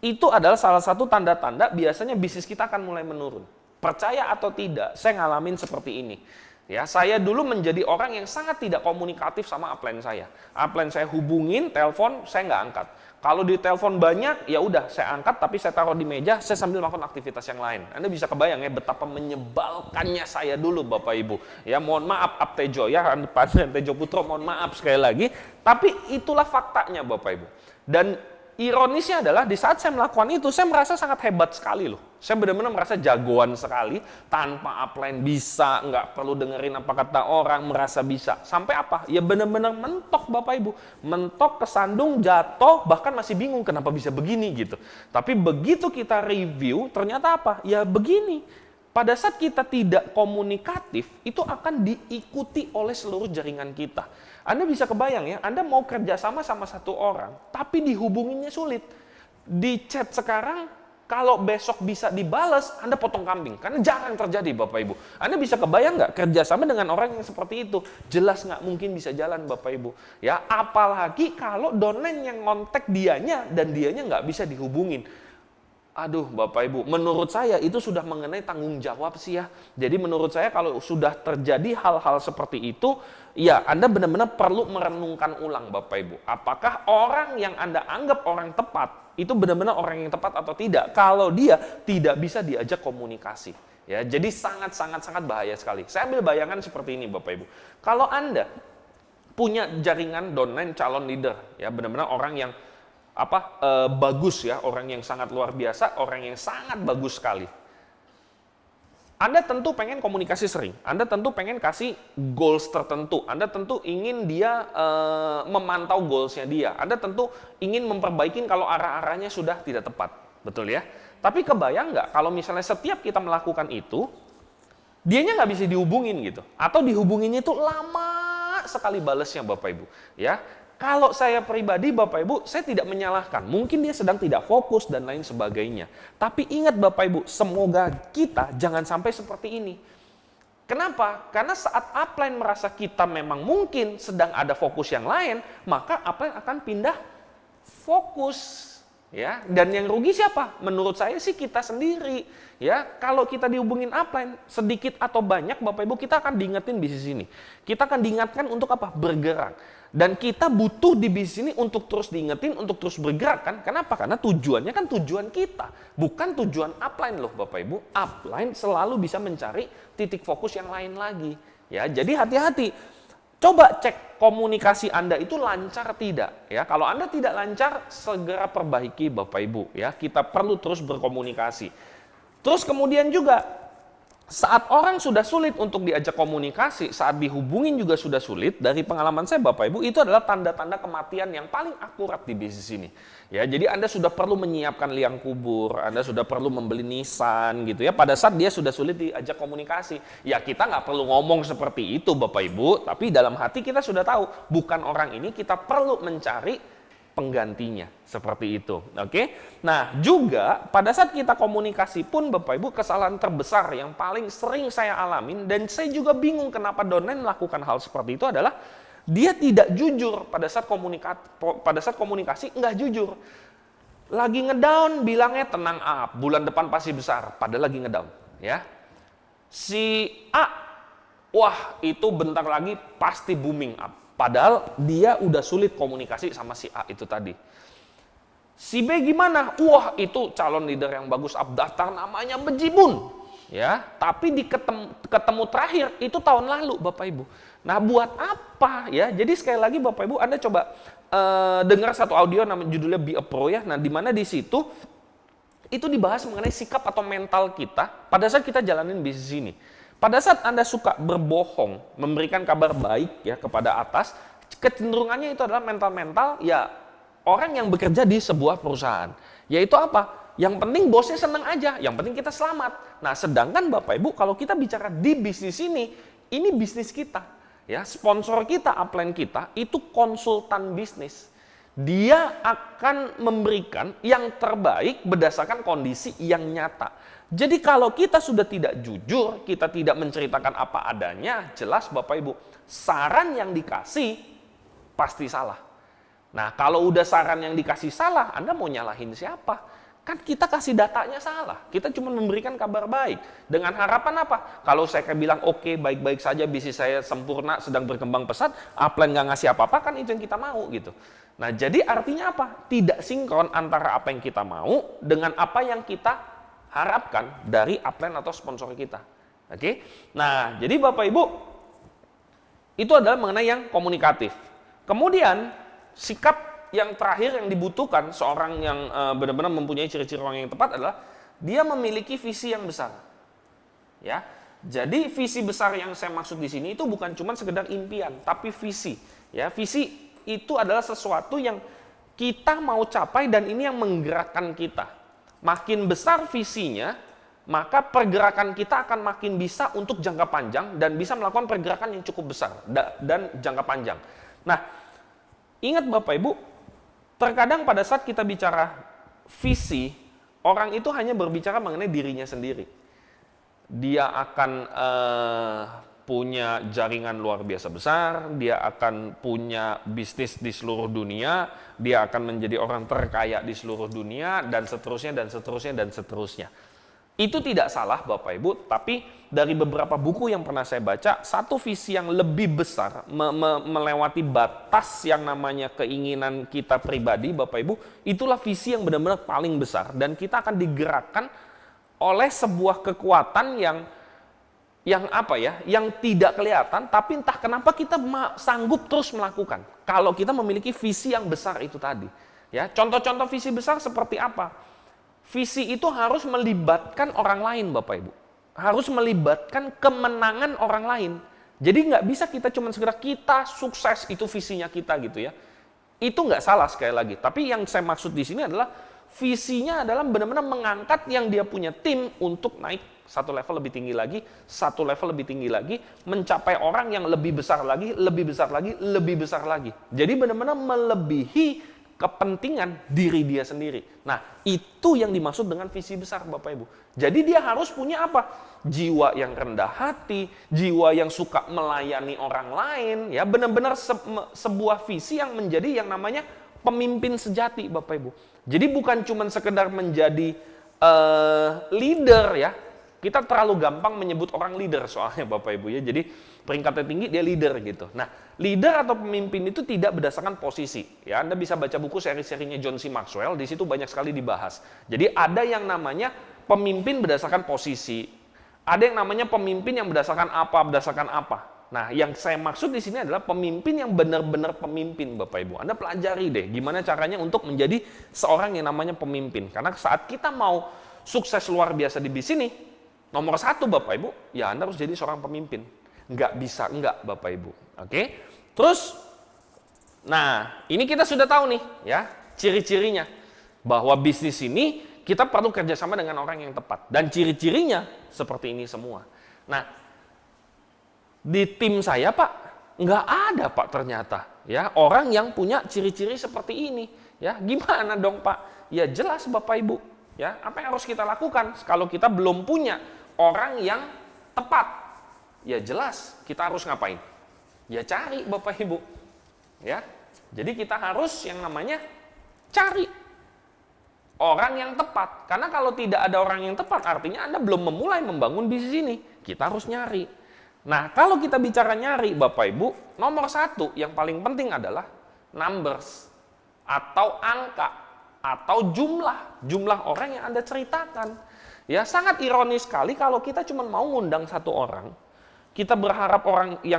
itu adalah salah satu tanda-tanda biasanya bisnis kita akan mulai menurun. Percaya atau tidak, saya ngalamin seperti ini. Ya, saya dulu menjadi orang yang sangat tidak komunikatif sama upline saya. Upline saya hubungin, telepon, saya nggak angkat. Kalau di telepon banyak, ya udah saya angkat, tapi saya taruh di meja, saya sambil melakukan aktivitas yang lain. Anda bisa kebayang ya betapa menyebalkannya saya dulu Bapak Ibu. Ya mohon maaf Tejo ya, Pak Tejo Putro, mohon maaf sekali lagi. Tapi itulah faktanya Bapak Ibu. Dan ironisnya adalah di saat saya melakukan itu, saya merasa sangat hebat sekali loh. Saya benar-benar merasa jagoan sekali, tanpa upline bisa, nggak perlu dengerin apa kata orang, merasa bisa. Sampai apa? Ya benar-benar mentok Bapak Ibu. Mentok, kesandung, jatuh, bahkan masih bingung kenapa bisa begini gitu. Tapi begitu kita review, ternyata apa? Ya begini. Pada saat kita tidak komunikatif, itu akan diikuti oleh seluruh jaringan kita. Anda bisa kebayang ya, Anda mau kerjasama sama satu orang, tapi dihubunginnya sulit. Di chat sekarang, kalau besok bisa dibalas, Anda potong kambing. Karena jarang terjadi Bapak Ibu. Anda bisa kebayang nggak kerjasama dengan orang yang seperti itu? Jelas nggak mungkin bisa jalan Bapak Ibu. Ya, apalagi kalau downline yang ngontek dianya dan dianya nggak bisa dihubungin. Aduh Bapak Ibu, menurut saya itu sudah mengenai tanggung jawab sih ya. Jadi menurut saya kalau sudah terjadi hal-hal seperti itu, ya Anda benar-benar perlu merenungkan ulang Bapak Ibu. Apakah orang yang Anda anggap orang tepat, itu benar-benar orang yang tepat atau tidak? Kalau dia tidak bisa diajak komunikasi. Ya, jadi sangat bahaya sekali. Saya ambil bayangan seperti ini Bapak Ibu. Kalau Anda punya jaringan downline calon leader, ya benar-benar orang yang bagus ya, orang yang sangat luar biasa, orang yang sangat bagus sekali. Anda tentu pengen komunikasi sering, Anda tentu pengen kasih goals tertentu, Anda tentu ingin dia memantau goalsnya dia, Anda tentu ingin memperbaiki kalau arah-arahnya sudah tidak tepat, betul ya? Tapi kebayang nggak kalau misalnya setiap kita melakukan itu, dianya nggak bisa dihubungin gitu, atau dihubunginnya itu lama sekali balesnya Bapak Ibu, ya? Kalau saya pribadi Bapak Ibu, saya tidak menyalahkan. Mungkin dia sedang tidak fokus dan lain sebagainya. Tapi ingat Bapak Ibu, semoga kita jangan sampai seperti ini. Kenapa? Karena saat upline merasa kita memang mungkin sedang ada fokus yang lain, maka upline akan pindah fokus. Ya, dan yang rugi siapa? Menurut saya sih kita sendiri. Ya, kalau kita dihubungin upline sedikit atau banyak Bapak Ibu, kita akan diingetin bisnis ini. Kita akan diingatkan untuk apa? Bergerak. Dan kita butuh di bisnis ini untuk terus diingetin, untuk terus bergerak kan? Kenapa? Karena tujuannya kan tujuan kita, bukan tujuan upline loh Bapak Ibu. Upline selalu bisa mencari titik fokus yang lain lagi. Ya, jadi hati-hati. Coba cek komunikasi Anda itu lancar tidak? Ya, kalau Anda tidak lancar, segera perbaiki Bapak Ibu. Ya, kita perlu terus berkomunikasi. Terus kemudian juga saat orang sudah sulit untuk diajak komunikasi, saat dihubungin juga sudah sulit, dari pengalaman saya Bapak Ibu, itu adalah tanda-tanda kematian yang paling akurat di bisnis ini. Ya, jadi Anda sudah perlu menyiapkan liang kubur, Anda sudah perlu membeli nisan gitu ya, pada saat dia sudah sulit diajak komunikasi. Ya kita nggak perlu ngomong seperti itu Bapak Ibu, tapi dalam hati kita sudah tahu, bukan orang ini, kita perlu mencari penggantinya seperti itu. Oke. Nah, juga pada saat kita komunikasi pun Bapak Ibu, kesalahan terbesar yang paling sering saya alamin dan saya juga bingung kenapa downline melakukan hal seperti itu adalah dia tidak jujur pada saat komunikasi nggak jujur. Lagi ngedown bilangnya tenang up, bulan depan pasti besar, padahal lagi ngedown, ya. Si A, wah itu bentar lagi pasti booming up. Padahal dia udah sulit komunikasi sama si A itu tadi. Si B gimana? Wah, itu calon leader yang bagus, daftar namanya bejibun. Ya, tapi ketemu terakhir itu tahun lalu, Bapak Ibu. Nah, buat apa ya? Jadi sekali lagi Bapak Ibu, Anda coba dengar satu audio namanya judulnya Be a Pro ya. Nah, di mana di situ itu dibahas mengenai sikap atau mental kita pada saat kita jalanin bisnis ini. Pada saat Anda suka berbohong, memberikan kabar baik ya kepada atas, kecenderungannya itu adalah mental-mental ya orang yang bekerja di sebuah perusahaan. Yaitu apa? Yang penting bosnya senang aja, yang penting kita selamat. Nah, sedangkan Bapak Ibu kalau kita bicara di bisnis ini bisnis kita. Ya, sponsor kita, upline kita itu konsultan bisnis. Dia akan memberikan yang terbaik berdasarkan kondisi yang nyata. Jadi kalau kita sudah tidak jujur, kita tidak menceritakan apa adanya, jelas Bapak Ibu, saran yang dikasih pasti salah. Nah, kalau udah saran yang dikasih salah, Anda mau nyalahin siapa? Kan kita kasih datanya salah. Kita cuma memberikan kabar baik. Dengan harapan apa? Kalau saya bilang oke, baik-baik saja, bisnis saya sempurna, sedang berkembang pesat, upline nggak ngasih apa-apa, kan itu yang kita mau gitu. Nah, jadi artinya apa? Tidak sinkron antara apa yang kita mau dengan apa yang kita harapkan dari upline atau sponsor kita. Oke? Nah, jadi Bapak Ibu, itu adalah mengenai yang komunikatif. Kemudian, sikap yang terakhir yang dibutuhkan seorang yang benar-benar mempunyai ciri-ciri orang yang tepat adalah dia memiliki visi yang besar. Ya. Jadi visi besar yang saya maksud di sini itu bukan cuma sekedar impian, tapi visi. Ya, visi itu adalah sesuatu yang kita mau capai dan ini yang menggerakkan kita. Makin besar visinya, maka pergerakan kita akan makin bisa untuk jangka panjang dan bisa melakukan pergerakan yang cukup besar dan jangka panjang. Nah, ingat Bapak Ibu, terkadang pada saat kita bicara visi, orang itu hanya berbicara mengenai dirinya sendiri. Dia akan punya jaringan luar biasa besar, dia akan punya bisnis di seluruh dunia, dia akan menjadi orang terkaya di seluruh dunia, dan seterusnya, dan seterusnya, dan seterusnya. Itu tidak salah Bapak Ibu, tapi dari beberapa buku yang pernah saya baca, satu visi yang lebih besar, melewati batas yang namanya keinginan kita pribadi Bapak Ibu, itulah visi yang benar-benar paling besar. Dan kita akan digerakkan oleh sebuah kekuatan yang apa ya, yang tidak kelihatan, tapi entah kenapa kita sanggup terus melakukan. Kalau kita memiliki visi yang besar itu tadi. Ya, contoh-contoh visi besar seperti apa? Visi itu harus melibatkan orang lain Bapak Ibu. Harus melibatkan kemenangan orang lain. Jadi nggak bisa kita cuma sekedar kita sukses, itu visinya kita gitu ya. Itu nggak salah sekali lagi. Tapi yang saya maksud di sini adalah visinya adalah benar-benar mengangkat yang dia punya tim untuk naik satu level lebih tinggi lagi, satu level lebih tinggi lagi, mencapai orang yang lebih besar lagi, lebih besar lagi, lebih besar lagi. Jadi benar-benar melebihi kepentingan diri dia sendiri. Nah, itu yang dimaksud dengan visi besar Bapak Ibu. Jadi dia harus punya apa? Jiwa yang rendah hati, jiwa yang suka melayani orang lain, ya benar-benar sebuah visi yang menjadi yang namanya pemimpin sejati Bapak Ibu. Jadi bukan cuma sekedar menjadi leader ya. Kita terlalu gampang menyebut orang leader soalnya Bapak Ibu ya. Jadi peringkatnya tinggi dia leader gitu. Nah, leader atau pemimpin itu tidak berdasarkan posisi. Ya, Anda bisa baca buku seri-serinya John C. Maxwell, di situ banyak sekali dibahas. Jadi ada yang namanya pemimpin berdasarkan posisi. Ada yang namanya pemimpin yang berdasarkan apa. Nah, yang saya maksud di sini adalah pemimpin yang benar-benar pemimpin Bapak Ibu. Anda pelajari deh gimana caranya untuk menjadi seorang yang namanya pemimpin. Karena saat kita mau sukses luar biasa di bisnis ini, nomor satu Bapak Ibu, ya Anda harus jadi seorang pemimpin. Nggak bisa enggak Bapak Ibu. Oke? Terus, nah ini kita sudah tahu nih ya ciri-cirinya. Bahwa bisnis ini kita perlu kerjasama dengan orang yang tepat. Dan ciri-cirinya seperti ini semua. Nah, di tim saya Pak, nggak ada Pak ternyata. Ya, orang yang punya ciri-ciri seperti ini. Ya, gimana dong Pak? Ya jelas Bapak Ibu. Ya, apa yang harus kita lakukan kalau kita belum punya orang yang tepat? Ya jelas kita harus ngapain? Ya cari Bapak Ibu. Ya. Jadi kita harus yang namanya cari orang yang tepat. Karena kalau tidak ada orang yang tepat artinya Anda belum memulai membangun bisnis ini. Kita harus nyari. Nah, kalau kita bicara nyari Bapak Ibu, nomor satu yang paling penting adalah numbers atau angka. atau jumlah orang yang Anda ceritakan. Ya, sangat ironis sekali kalau kita cuma mau ngundang satu orang, kita berharap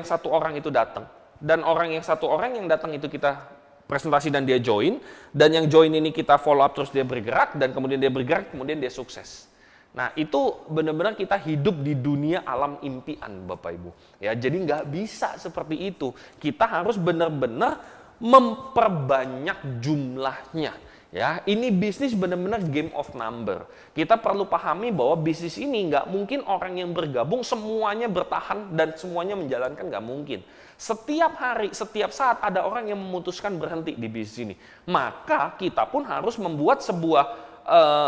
satu orang itu datang, dan orang yang datang itu kita presentasi dan dia join, dan yang join ini kita follow up terus dia bergerak, dan kemudian dia bergerak, kemudian dia sukses. Nah, itu benar-benar kita hidup di dunia alam impian, Bapak Ibu. Ya, jadi nggak bisa seperti itu. Kita harus benar-benar memperbanyak jumlahnya. Ya, ini bisnis benar-benar game of number. Kita perlu pahami bahwa bisnis ini nggak mungkin orang yang bergabung semuanya bertahan dan semuanya menjalankan, nggak mungkin. Setiap hari, setiap saat ada orang yang memutuskan berhenti di bisnis ini. Maka kita pun harus membuat sebuah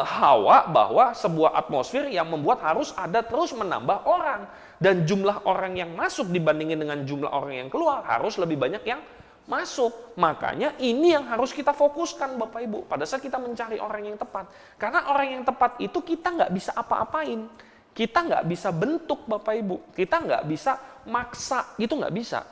hawa, bahwa sebuah atmosfer yang membuat harus ada terus menambah orang. Dan jumlah orang yang masuk dibandingin dengan jumlah orang yang keluar harus lebih banyak yang masuk. Makanya ini yang harus kita fokuskan, Bapak Ibu, pada saat kita mencari orang yang tepat. Karena orang yang tepat itu kita nggak bisa apa-apain, kita nggak bisa bentuk, Bapak Ibu, kita nggak bisa maksa, itu nggak bisa.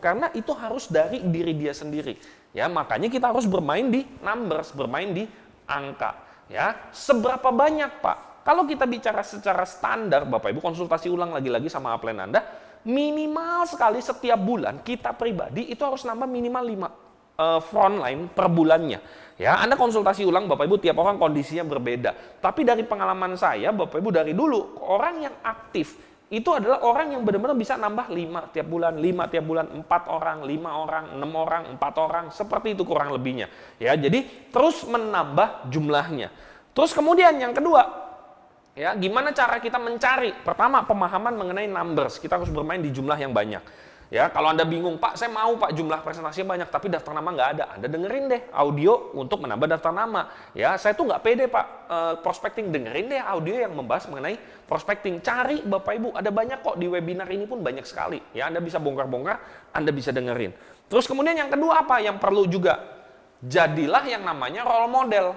Karena itu harus dari diri dia sendiri. Ya, makanya kita harus bermain di numbers, bermain di angka. Ya, seberapa banyak, Pak? Kalau kita bicara secara standar, Bapak Ibu, konsultasi ulang lagi-lagi sama upline Anda, minimal sekali setiap bulan kita pribadi itu harus nambah minimal 5 frontline per bulannya. Ya, Anda konsultasi ulang, Bapak Ibu, tiap orang kondisinya berbeda. Tapi dari pengalaman saya, Bapak Ibu, dari dulu, orang yang aktif itu adalah orang yang benar-benar bisa nambah 5 tiap bulan, 5 tiap bulan, 4 orang, 5 orang, 6 orang, 4 orang, seperti itu kurang lebihnya. Ya, jadi terus menambah jumlahnya. Terus kemudian yang kedua, ya, gimana cara kita mencari? Pertama, pemahaman mengenai numbers. Kita harus bermain di jumlah yang banyak. Ya, kalau Anda bingung, Pak, saya mau Pak jumlah presentasinya banyak, tapi daftar nama nggak ada. Anda dengerin deh audio untuk menambah daftar nama. Ya, saya tuh nggak pede Pak prospecting. Dengerin deh audio yang membahas mengenai prospecting. Cari, Bapak Ibu, ada banyak kok di webinar ini pun banyak sekali. Ya, Anda bisa bongkar-bongkar, Anda bisa dengerin. Terus kemudian yang kedua apa? Yang perlu juga, jadilah yang namanya role model.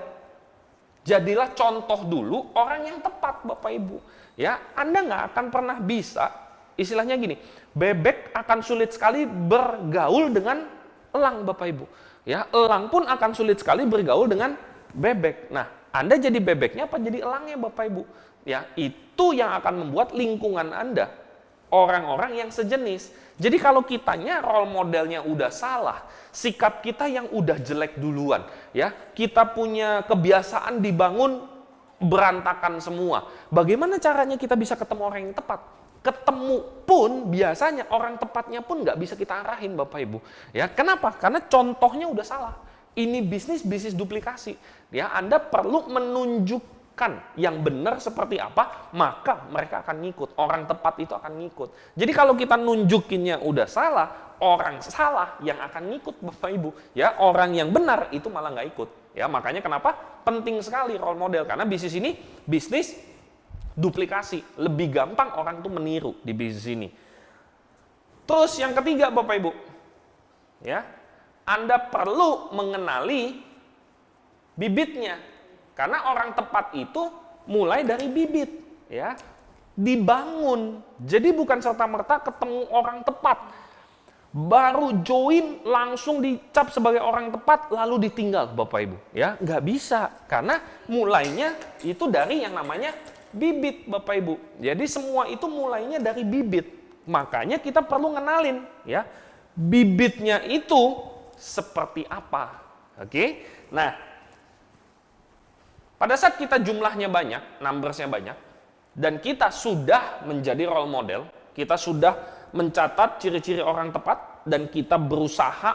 Jadilah contoh dulu orang yang tepat, Bapak Ibu. Ya, Anda nggak akan pernah bisa, istilahnya gini, bebek akan sulit sekali bergaul dengan elang, Bapak Ibu. Ya, elang pun akan sulit sekali bergaul dengan bebek. Nah, Anda jadi bebeknya apa jadi elangnya, Bapak Ibu? Ya, itu yang akan membuat lingkungan Anda orang-orang yang sejenis. Jadi kalau kitanya role modelnya udah salah, sikap kita yang udah jelek duluan, ya, kita punya kebiasaan dibangun berantakan semua. Bagaimana caranya kita bisa ketemu orang yang tepat? Ketemu pun biasanya orang tepatnya pun nggak bisa kita arahin, Bapak Ibu. Ya, kenapa? Karena contohnya udah salah. Ini bisnis duplikasi. Ya, Anda perlu menunjuk yang benar seperti apa, maka mereka akan ngikut. Orang tepat itu akan ngikut. Jadi kalau kita nunjukinnya udah salah, orang salah yang akan ngikut, Bapak Ibu. Ya, orang yang benar itu malah nggak ikut. Ya, makanya kenapa penting sekali role model, karena bisnis ini bisnis duplikasi. Lebih gampang orang tuh meniru di bisnis ini. Terus yang ketiga, Bapak Ibu, ya, Anda perlu mengenali bibitnya. Karena orang tepat itu mulai dari bibit, ya, dibangun. Jadi bukan serta-merta ketemu orang tepat, baru join langsung dicap sebagai orang tepat lalu ditinggal, Bapak Ibu. Ya, nggak bisa, karena mulainya itu dari yang namanya bibit, Bapak Ibu. Jadi semua itu mulainya dari bibit. Makanya kita perlu ngenalin, ya, bibitnya itu seperti apa. Oke, nah. Pada saat kita jumlahnya banyak, numbersnya banyak, dan kita sudah menjadi role model, kita sudah mencatat ciri-ciri orang tepat, dan kita berusaha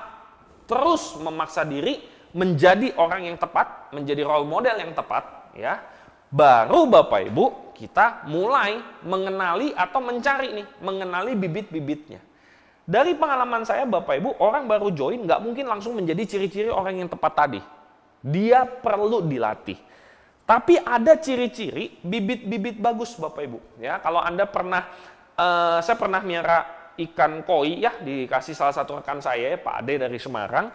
terus memaksa diri menjadi orang yang tepat, menjadi role model yang tepat, ya, baru Bapak Ibu kita mulai mengenali atau mengenali bibit-bibitnya. Dari pengalaman saya, Bapak Ibu, orang baru join nggak mungkin langsung menjadi ciri-ciri orang yang tepat tadi. Dia perlu dilatih. Tapi ada ciri-ciri bibit-bibit bagus, Bapak Ibu. Ya, kalau Anda pernah, saya pernah miara ikan koi, ya, dikasih salah satu rekan saya, Pak Ade dari Semarang.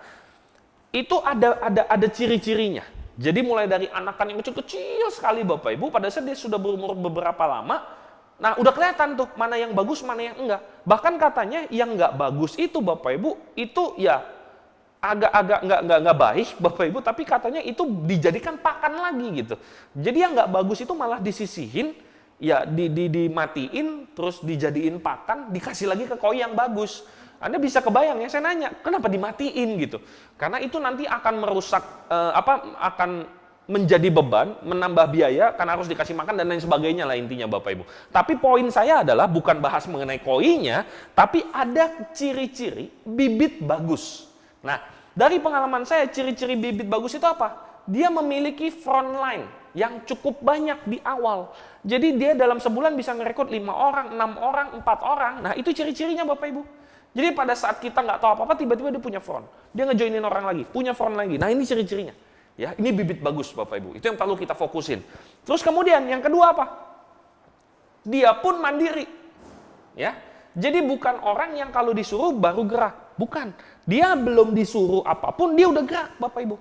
Itu ada ciri-cirinya. Jadi mulai dari anakan yang kecil-kecil sekali, Bapak Ibu, pada saat dia sudah berumur beberapa lama, nah udah kelihatan tuh mana yang bagus, mana yang enggak. Bahkan katanya yang enggak bagus itu, Bapak Ibu, itu ya agak-agak nggak baik Bapak Ibu, tapi katanya itu dijadikan pakan lagi gitu. Jadi yang nggak bagus itu malah disisihin, ya dimatiin, terus dijadiin pakan, dikasih lagi ke koi yang bagus. Anda bisa kebayang ya, saya nanya, kenapa dimatiin gitu? Karena itu nanti akan merusak, akan menjadi beban, menambah biaya, karena harus dikasih makan dan lain sebagainya lah intinya Bapak Ibu. Tapi poin saya adalah bukan bahas mengenai koinya, tapi ada ciri-ciri bibit bagus. Nah, dari pengalaman saya, ciri-ciri bibit bagus itu apa? Dia memiliki front line yang cukup banyak di awal. Jadi dia dalam sebulan bisa ngerekrut 5 orang, 6 orang, 4 orang. Nah, itu ciri-cirinya Bapak Ibu. Jadi pada saat kita nggak tahu apa-apa, tiba-tiba dia punya front. Dia ngejoinin orang lagi, punya front lagi. Nah, ini ciri-cirinya. Ya, ini bibit bagus Bapak Ibu. Itu yang perlu kita fokusin. Terus kemudian yang kedua apa? Dia pun mandiri. Ya. Jadi bukan orang yang kalau disuruh baru gerak. Bukan. Dia belum disuruh apapun, dia udah gerak Bapak Ibu.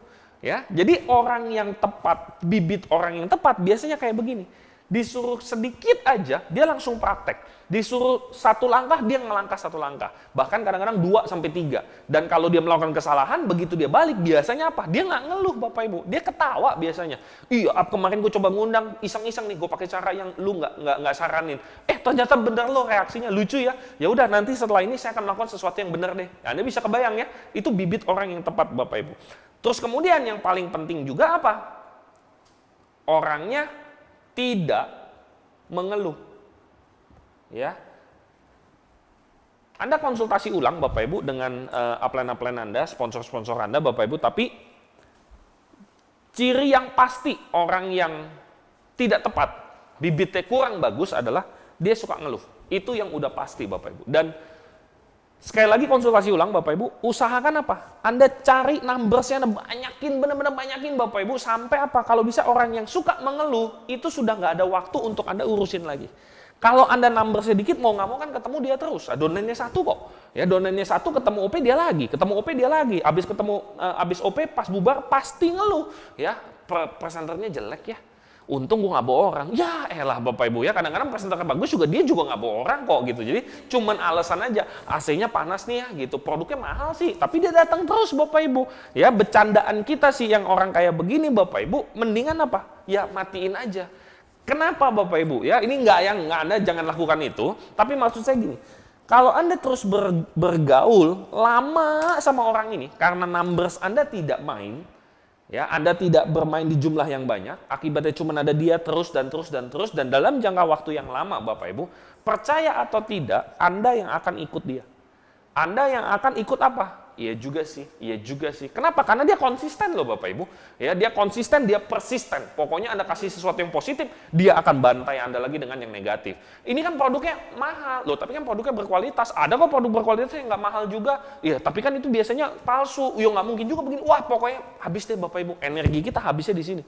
Ya. Jadi orang yang tepat, bibit orang yang tepat biasanya kayak begini. Disuruh sedikit aja, dia langsung praktek. Disuruh 1 langkah, dia ngelangkah 1 langkah. Bahkan kadang-kadang 2-3. Dan kalau dia melakukan kesalahan, begitu dia balik, biasanya apa? Dia nggak ngeluh Bapak Ibu. Dia ketawa biasanya. Iya, kemarin gue coba ngundang, iseng-iseng nih, gue pakai cara yang lu nggak saranin. Ternyata bener lo reaksinya, lucu ya. Ya udah, nanti setelah ini saya akan melakukan sesuatu yang benar deh. Nah, Anda bisa kebayang ya, itu bibit orang yang tepat Bapak Ibu. Terus kemudian yang paling penting juga apa? Orangnya tidak mengeluh. Ya. Anda konsultasi ulang Bapak Ibu dengan upline-upline Anda, sponsor-sponsor Anda Bapak Ibu, tapi ciri yang pasti orang yang tidak tepat, bibitnya kurang bagus adalah dia suka ngeluh. Itu yang udah pasti Bapak Ibu. Dan sekali lagi konsultasi ulang Bapak Ibu, usahakan apa? Anda cari numbersnya, Anda banyakin, benar-benar banyakin Bapak Ibu, sampai apa? Kalau bisa orang yang suka mengeluh, itu sudah nggak ada waktu untuk Anda urusin lagi. Kalau Anda number sedikit, mau nggak mau kan ketemu dia terus. Donennya 1 kok. Ya, donennya 1, ketemu OP dia lagi, ketemu OP dia lagi. Abis OP pas bubar pasti ngeluh. Ya, presenternya jelek ya. Untung gue nggak bawa orang. Ya elah Bapak Ibu ya, kadang-kadang presenter bagus juga dia juga nggak bawa orang kok gitu. Jadi cuman alasan aja, AC-nya panas nih ya gitu. Produknya mahal sih, tapi dia datang terus Bapak Ibu. Ya, bercandaan kita sih yang orang kayak begini Bapak Ibu, mendingan apa? Ya matiin aja. Kenapa Bapak Ibu? Ya, ini nggak Anda jangan lakukan itu, tapi maksud saya gini. Kalau Anda terus bergaul lama sama orang ini karena numbers Anda tidak main, ya, Anda tidak bermain di jumlah yang banyak, akibatnya cuma ada dia terus dan dalam jangka waktu yang lama Bapak Ibu, percaya atau tidak, Anda yang akan ikut dia. Anda yang akan ikut apa? Iya juga sih. Kenapa? Karena dia konsisten loh Bapak Ibu. Ya, dia konsisten, dia persisten. Pokoknya Anda kasih sesuatu yang positif, dia akan bantai Anda lagi dengan yang negatif. Ini kan produknya mahal loh, tapi kan produknya berkualitas. Ada kok produk berkualitas yang nggak mahal juga. Iya, tapi kan itu biasanya palsu. Nggak mungkin juga begini. Wah, pokoknya habis deh Bapak Ibu. Energi kita habisnya di sini.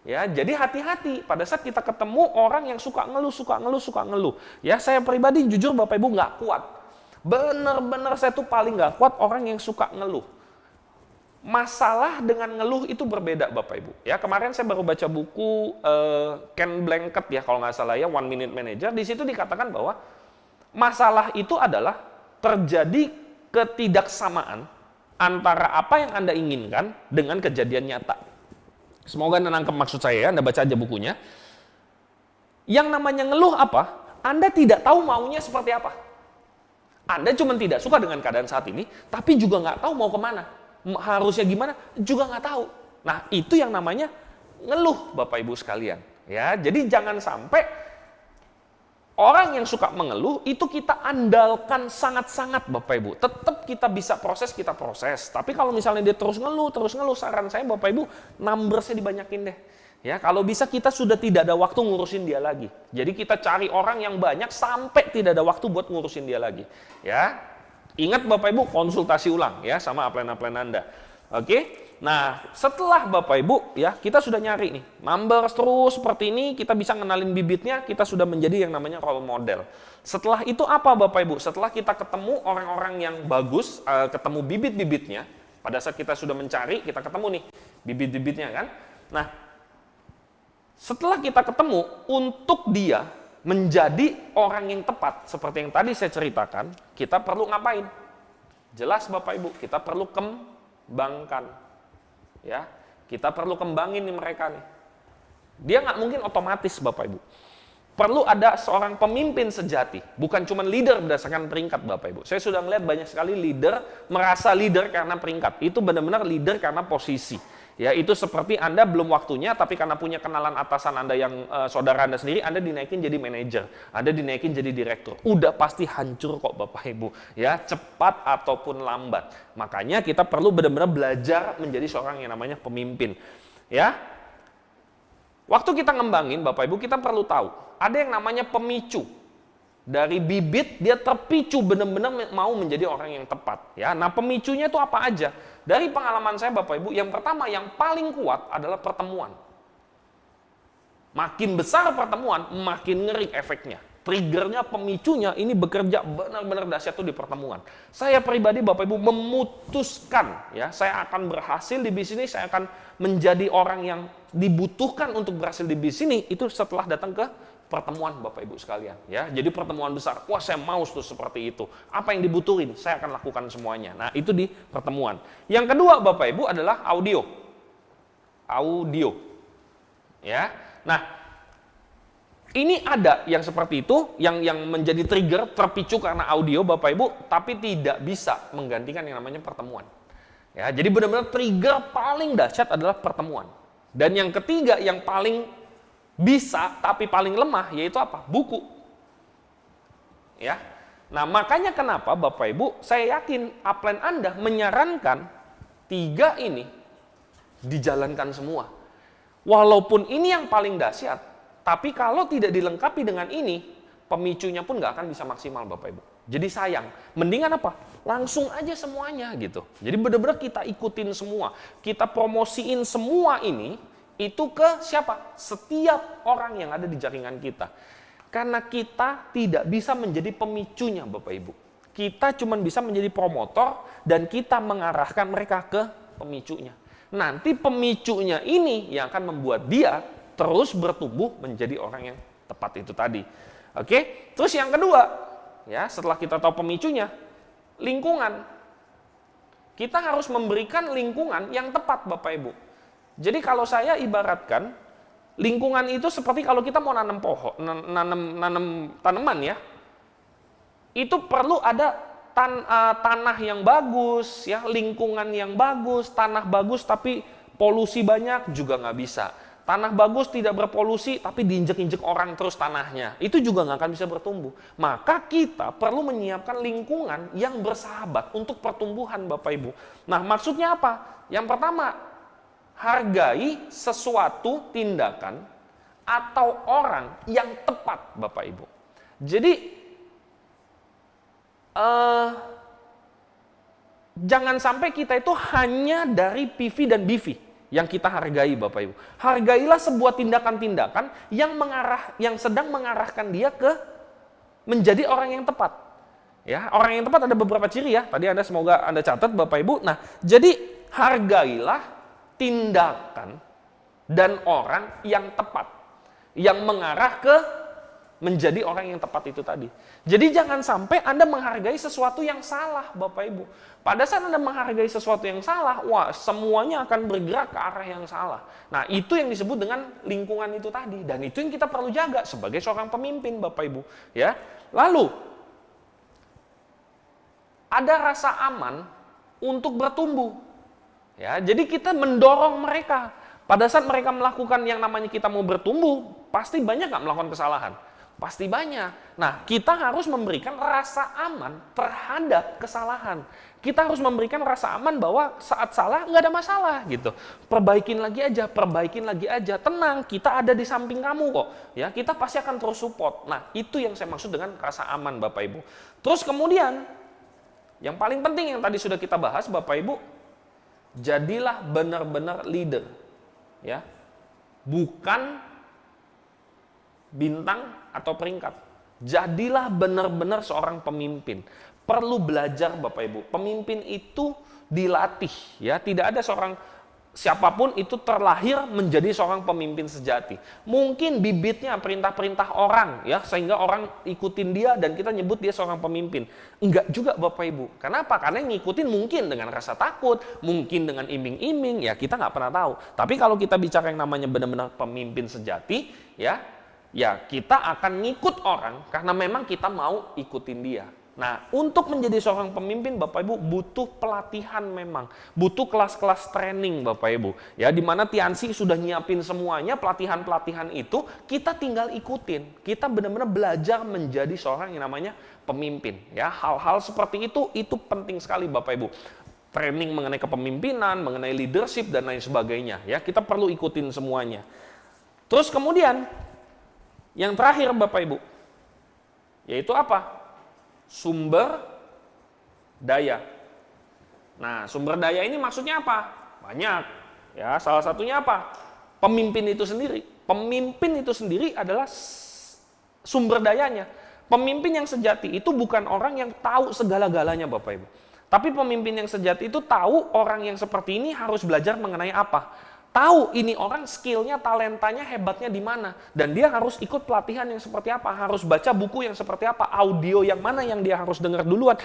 Ya, jadi hati-hati pada saat kita ketemu orang yang suka ngeluh. Ya, saya pribadi jujur Bapak Ibu nggak kuat. Bener-bener saya tuh paling nggak kuat orang yang suka ngeluh. Masalah dengan ngeluh itu berbeda Bapak Ibu. Ya, kemarin saya baru baca buku Ken Blanchett ya kalau nggak salah ya, One Minute Manager. Di situ dikatakan bahwa masalah itu adalah terjadi ketidaksamaan antara apa yang Anda inginkan dengan kejadian nyata. Semoga Anda nangkep maksud saya ya, Anda baca aja bukunya. Yang namanya ngeluh apa? Anda tidak tahu maunya seperti apa. Anda cuma tidak suka dengan keadaan saat ini, tapi juga nggak tahu mau kemana. Harusnya gimana, juga nggak tahu. Nah, itu yang namanya ngeluh, Bapak Ibu sekalian. Ya, jadi jangan sampai orang yang suka mengeluh, itu kita andalkan sangat-sangat, Bapak Ibu. Tetap kita bisa proses, kita proses. Tapi kalau misalnya dia terus ngeluh, saran saya, Bapak Ibu, numbersnya dibanyakin deh. Ya, kalau bisa kita sudah tidak ada waktu ngurusin dia lagi. Jadi kita cari orang yang banyak sampai tidak ada waktu buat ngurusin dia lagi. Ya, ingat Bapak Ibu konsultasi ulang ya sama upline-upline Anda. Oke, nah setelah Bapak Ibu ya kita sudah nyari nih numbers terus seperti ini, kita bisa ngenalin bibitnya, kita sudah menjadi yang namanya role model. Setelah itu apa Bapak Ibu? Setelah kita ketemu orang-orang yang bagus, ketemu bibit-bibitnya, pada saat kita sudah mencari, kita ketemu nih bibit-bibitnya kan. Nah, setelah kita ketemu, untuk dia menjadi orang yang tepat, seperti yang tadi saya ceritakan, kita perlu ngapain? Jelas Bapak Ibu, kita perlu kembangkan. Ya, kita perlu kembangin nih mereka nih. Dia nggak mungkin otomatis Bapak Ibu. Perlu ada seorang pemimpin sejati, bukan cuma leader berdasarkan peringkat Bapak Ibu. Saya sudah melihat banyak sekali leader merasa leader karena peringkat. Itu benar-benar leader karena posisi. Ya, itu seperti Anda belum waktunya, tapi karena punya kenalan atasan Anda yang saudara Anda sendiri, Anda dinaikin jadi manajer, Anda dinaikin jadi direktur. Udah pasti hancur kok Bapak Ibu. Ya, cepat ataupun lambat. Makanya kita perlu benar-benar belajar menjadi seorang yang namanya pemimpin. Ya. Waktu kita ngembangin Bapak Ibu, kita perlu tahu, ada yang namanya pemicu. Dari bibit dia terpicu benar-benar mau menjadi orang yang tepat. Ya, nah pemicunya itu apa aja? Dari pengalaman saya Bapak Ibu, yang pertama yang paling kuat adalah pertemuan. Makin besar pertemuan, makin ngeri efeknya. Triggernya, pemicunya ini bekerja benar-benar dahsyat tuh di pertemuan. Saya pribadi Bapak Ibu memutuskan, ya, saya akan berhasil di bisnis, saya akan menjadi orang yang dibutuhkan untuk berhasil di bisnis itu setelah datang ke pertemuan Bapak Ibu sekalian, ya. Jadi pertemuan besar, wah saya mau tuh seperti itu. Apa yang dibutuhin, saya akan lakukan semuanya. Nah, itu di pertemuan. Yang kedua Bapak Ibu adalah audio. Audio. Ya. Nah, ini ada yang seperti itu, yang menjadi trigger, terpicu karena audio Bapak Ibu, tapi tidak bisa menggantikan yang namanya pertemuan. Ya, jadi benar-benar trigger paling dahsyat adalah pertemuan. Dan yang ketiga yang paling bisa tapi paling lemah yaitu apa? Buku. Ya. Nah, makanya kenapa Bapak Ibu, saya yakin upline Anda menyarankan 3 ini dijalankan semua. Walaupun ini yang paling dahsyat, tapi kalau tidak dilengkapi dengan ini, pemicunya pun nggak akan bisa maksimal Bapak Ibu. Jadi sayang, mendingan apa? Langsung aja semuanya gitu. Jadi benar-benar kita ikutin semua, kita promosiin semua ini, itu ke siapa? Setiap orang yang ada di jaringan kita. Karena kita tidak bisa menjadi pemicunya Bapak Ibu. Kita cuma bisa menjadi promotor dan kita mengarahkan mereka ke pemicunya. Nanti pemicunya ini yang akan membuat dia terus bertumbuh menjadi orang yang tepat itu tadi. Oke? Terus yang kedua, ya, setelah kita tahu pemicunya, lingkungan. Kita harus memberikan lingkungan yang tepat Bapak Ibu. Jadi kalau saya ibaratkan, lingkungan itu seperti kalau kita mau nanam pohon, nanam tanaman ya, itu perlu ada tanah yang bagus, ya, lingkungan yang bagus, tanah bagus tapi polusi banyak juga nggak bisa. Tanah bagus tidak berpolusi tapi diinjek-injek orang terus tanahnya, itu juga nggak akan bisa bertumbuh. Maka kita perlu menyiapkan lingkungan yang bersahabat untuk pertumbuhan Bapak Ibu. Nah, maksudnya apa? Yang pertama, hargai sesuatu tindakan atau orang yang tepat Bapak Ibu. Jadi jangan sampai kita itu hanya dari PV dan BV yang kita hargai Bapak Ibu. Hargailah sebuah tindakan-tindakan yang sedang mengarahkan dia ke menjadi orang yang tepat. Ya, orang yang tepat ada beberapa ciri ya. Tadi semoga Anda catat Bapak Ibu. Nah, jadi hargailah tindakan dan orang yang tepat, yang mengarah ke menjadi orang yang tepat itu tadi. Jadi jangan sampai Anda menghargai sesuatu yang salah Bapak Ibu. Pada saat Anda menghargai sesuatu yang salah, wah semuanya akan bergerak ke arah yang salah. Nah, itu yang disebut dengan lingkungan itu tadi. Dan itu yang kita perlu jaga sebagai seorang pemimpin Bapak Ibu. Ya. Lalu, ada rasa aman untuk bertumbuh. Ya, jadi kita mendorong mereka. Pada saat mereka melakukan yang namanya kita mau bertumbuh, pasti banyak nggak melakukan kesalahan? Pasti banyak. Nah, kita harus memberikan rasa aman terhadap kesalahan. Kita harus memberikan rasa aman bahwa saat salah nggak ada masalah gitu. Perbaikin lagi aja. Tenang, kita ada di samping kamu kok. Ya, kita pasti akan terus support. Nah, itu yang saya maksud dengan rasa aman Bapak Ibu. Terus kemudian, yang paling penting yang tadi sudah kita bahas Bapak Ibu, jadilah benar-benar leader, ya, bukan bintang atau peringkat. Jadilah benar-benar seorang pemimpin. Perlu belajar Bapak Ibu. Pemimpin itu dilatih, ya. Tidak ada siapapun itu terlahir menjadi seorang pemimpin sejati. Mungkin bibitnya perintah-perintah orang ya, sehingga orang ikutin dia dan kita nyebut dia seorang pemimpin. Enggak juga Bapak Ibu. Kenapa? Karena yang ngikutin mungkin dengan rasa takut, mungkin dengan iming-iming, ya kita nggak pernah tahu. Tapi kalau kita bicara yang namanya benar-benar pemimpin sejati, ya kita akan ngikut orang karena memang kita mau ikutin dia. Nah, untuk menjadi seorang pemimpin Bapak Ibu butuh pelatihan memang, butuh kelas-kelas training Bapak Ibu. Ya, di mana Tiansi sudah nyiapin semuanya, pelatihan-pelatihan itu kita tinggal ikutin. Kita benar-benar belajar menjadi seorang yang namanya pemimpin. Ya, hal-hal seperti itu penting sekali Bapak Ibu. Training mengenai kepemimpinan, mengenai leadership dan lain sebagainya. Ya, kita perlu ikutin semuanya. Terus kemudian yang terakhir Bapak Ibu, yaitu apa? Sumber daya. Nah, sumber daya ini maksudnya apa? Banyak. Ya, salah satunya apa? Pemimpin itu sendiri. Pemimpin itu sendiri adalah sumber dayanya. Pemimpin yang sejati itu bukan orang yang tahu segala-galanya Bapak Ibu. Tapi pemimpin yang sejati itu tahu orang yang seperti ini harus belajar mengenai apa. Tahu ini orang skillnya, talentanya, hebatnya di mana. Dan dia harus ikut pelatihan yang seperti apa. Harus baca buku yang seperti apa. Audio yang mana yang dia harus dengar duluan.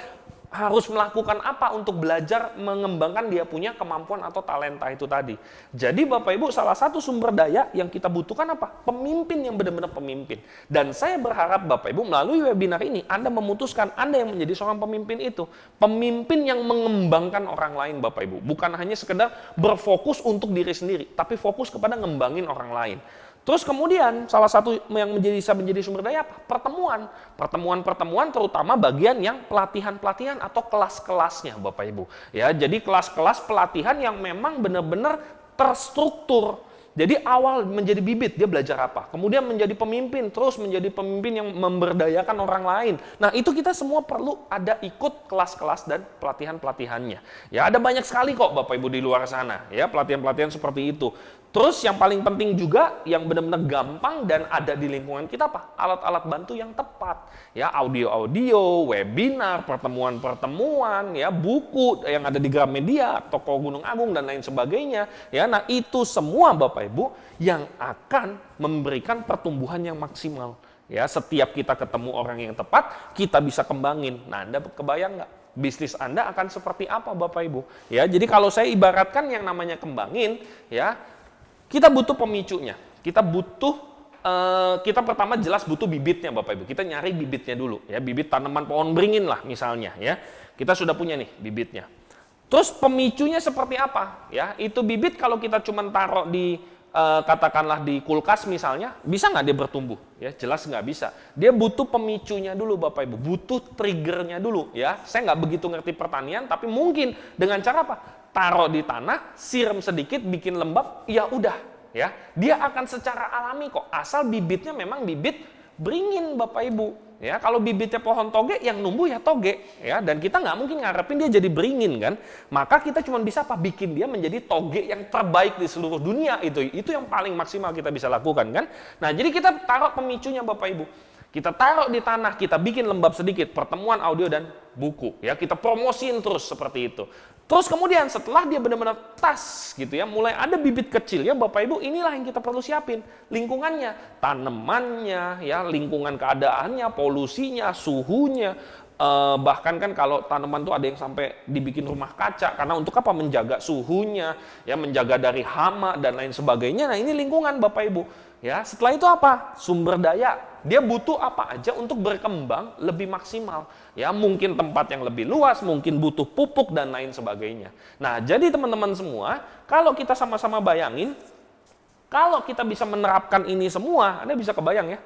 Harus melakukan apa untuk belajar mengembangkan dia punya kemampuan atau talenta itu tadi. Jadi Bapak Ibu, salah satu sumber daya yang kita butuhkan apa? Pemimpin yang benar-benar pemimpin. Dan saya berharap Bapak Ibu melalui webinar ini Anda memutuskan Anda yang menjadi seorang pemimpin itu. Pemimpin yang mengembangkan orang lain Bapak Ibu. Bukan hanya sekedar berfokus untuk diri sendiri, tapi fokus kepada ngembangin orang lain. Terus kemudian salah satu yang bisa menjadi sumber daya apa? Pertemuan. Pertemuan-pertemuan terutama bagian yang pelatihan-pelatihan atau kelas-kelasnya Bapak Ibu. Ya, jadi kelas-kelas pelatihan yang memang benar-benar terstruktur. Jadi awal menjadi bibit, dia belajar apa? Kemudian menjadi pemimpin, terus menjadi pemimpin yang memberdayakan orang lain. Nah, itu kita semua perlu ada ikut kelas-kelas dan pelatihan-pelatihannya. Ya, ada banyak sekali kok Bapak Ibu di luar sana, ya, pelatihan-pelatihan seperti itu. Terus yang paling penting juga yang benar-benar gampang dan ada di lingkungan kita apa? Alat-alat bantu yang tepat. Ya, audio-audio, webinar, pertemuan-pertemuan, ya, buku yang ada di Gramedia, toko Gunung Agung dan lain sebagainya. Ya, nah itu semua Bapak Ibu yang akan memberikan pertumbuhan yang maksimal. Ya, setiap kita ketemu orang yang tepat, kita bisa kembangin. Nah, Anda kebayang nggak? Bisnis Anda akan seperti apa Bapak Ibu? Ya, jadi kalau saya ibaratkan yang namanya kembangin, ya, kita butuh pemicunya. Kita pertama jelas butuh bibitnya Bapak Ibu. Kita nyari bibitnya dulu, ya, bibit tanaman pohon beringin lah misalnya, ya. Kita sudah punya nih bibitnya. Terus pemicunya seperti apa? Ya, itu bibit kalau kita cuma taruh di katakanlah di kulkas misalnya, bisa nggak dia bertumbuh? Ya, jelas nggak bisa. Dia butuh pemicunya dulu Bapak Ibu, butuh triggernya dulu. Ya, saya nggak begitu ngerti pertanian, tapi mungkin dengan cara apa? Taruh di tanah, siram sedikit, bikin lembab, ya udah, ya. Dia akan secara alami kok, asal bibitnya memang bibit beringin Bapak Ibu. Ya, kalau bibitnya pohon toge yang numbuh ya toge, ya, dan kita nggak mungkin ngarepin dia jadi beringin kan. Maka kita cuma bisa apa? Bikin dia menjadi toge yang terbaik di seluruh dunia itu yang paling maksimal kita bisa lakukan kan. Nah, jadi kita taruh pemicunya Bapak Ibu. Kita taruh di tanah, kita bikin lembab sedikit, pertemuan audio dan buku. Ya, kita promosiin terus seperti itu. Terus kemudian setelah dia benar-benar tas gitu ya, mulai ada bibit kecil ya Bapak Ibu, inilah yang kita perlu siapin. Lingkungannya, tanamannya, ya, lingkungan keadaannya, polusinya, suhunya. Bahkan kan kalau tanaman tuh ada yang sampai dibikin rumah kaca karena untuk apa? Menjaga suhunya, ya, menjaga dari hama dan lain sebagainya. Nah, ini lingkungan Bapak Ibu. Ya, setelah itu apa? Sumber daya. Dia butuh apa aja untuk berkembang lebih maksimal. Ya, mungkin tempat yang lebih luas, mungkin butuh pupuk dan lain sebagainya. Nah, jadi teman-teman semua, kalau kita sama-sama bayangin, kalau kita bisa menerapkan ini semua, Anda bisa kebayang ya.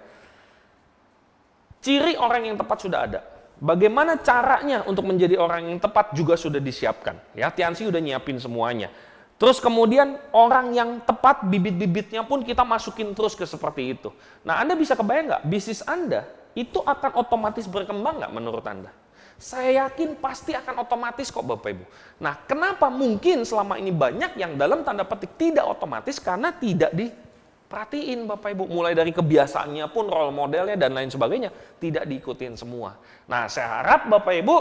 Ciri orang yang tepat sudah ada. Bagaimana caranya untuk menjadi orang yang tepat juga sudah disiapkan. Ya, Tiansi udah nyiapin semuanya. Terus kemudian orang yang tepat, bibit-bibitnya pun kita masukin terus ke seperti itu. Nah, Anda bisa kebayang nggak, bisnis Anda itu akan otomatis berkembang nggak menurut Anda? Saya yakin pasti akan otomatis kok Bapak Ibu. Nah, kenapa mungkin selama ini banyak yang dalam tanda petik tidak otomatis? Karena tidak diperhatiin Bapak Ibu. Mulai dari kebiasaannya pun, role modelnya dan lain sebagainya, tidak diikutin semua. Nah, saya harap Bapak Ibu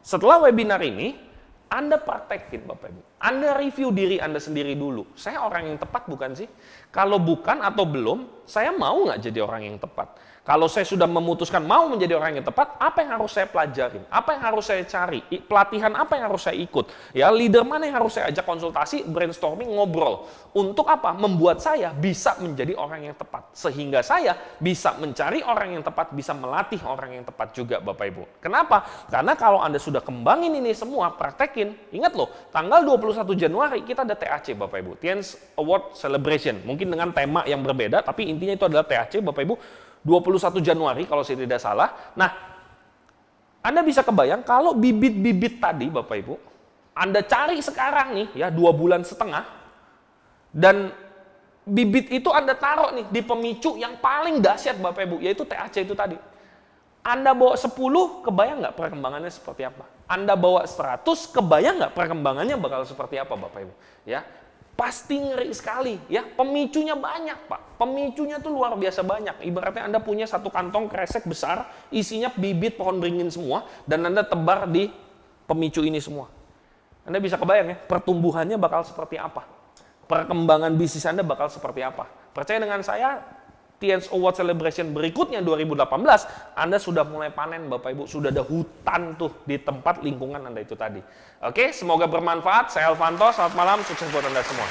setelah webinar ini, Anda praktekin Bapak Ibu. Anda review diri Anda sendiri dulu. Saya orang yang tepat bukan sih? Kalau bukan atau belum, saya mau nggak jadi orang yang tepat? Kalau saya sudah memutuskan mau menjadi orang yang tepat, apa yang harus saya pelajarin? Apa yang harus saya cari? Pelatihan apa yang harus saya ikut? Ya, leader mana yang harus saya ajak konsultasi, brainstorming, ngobrol. Untuk apa? Membuat saya bisa menjadi orang yang tepat. Sehingga saya bisa mencari orang yang tepat, bisa melatih orang yang tepat juga Bapak Ibu. Kenapa? Karena kalau Anda sudah kembangin ini semua, praktekin. Ingat loh, tanggal 21 Januari kita ada TAC Bapak Ibu. TNS Award Celebration. Mungkin dengan tema yang berbeda, tapi intinya itu adalah TAC Bapak Ibu. 21 Januari kalau saya tidak salah. Nah, Anda bisa kebayang kalau bibit-bibit tadi Bapak Ibu, Anda cari sekarang nih ya 2 bulan setengah, dan bibit itu Anda taruh nih di pemicu yang paling dahsyat Bapak Ibu, yaitu TAC itu tadi. Anda bawa 10, kebayang nggak perkembangannya seperti apa? Anda bawa 100, kebayang nggak perkembangannya bakal seperti apa Bapak Ibu? Ya, pasti ngeri sekali ya, pemicunya banyak Pak, pemicunya tuh luar biasa banyak. Ibaratnya Anda punya satu kantong kresek besar, isinya bibit pohon beringin semua, dan Anda tebar di pemicu ini semua. Anda bisa kebayang ya, pertumbuhannya bakal seperti apa, perkembangan bisnis Anda bakal seperti apa. Percaya dengan saya, TNS Award Celebration berikutnya 2018, Anda sudah mulai panen Bapak Ibu, sudah ada hutan tuh di tempat lingkungan Anda itu tadi. Oke, semoga bermanfaat. Saya Alvanto, selamat malam, sukses buat Anda semua.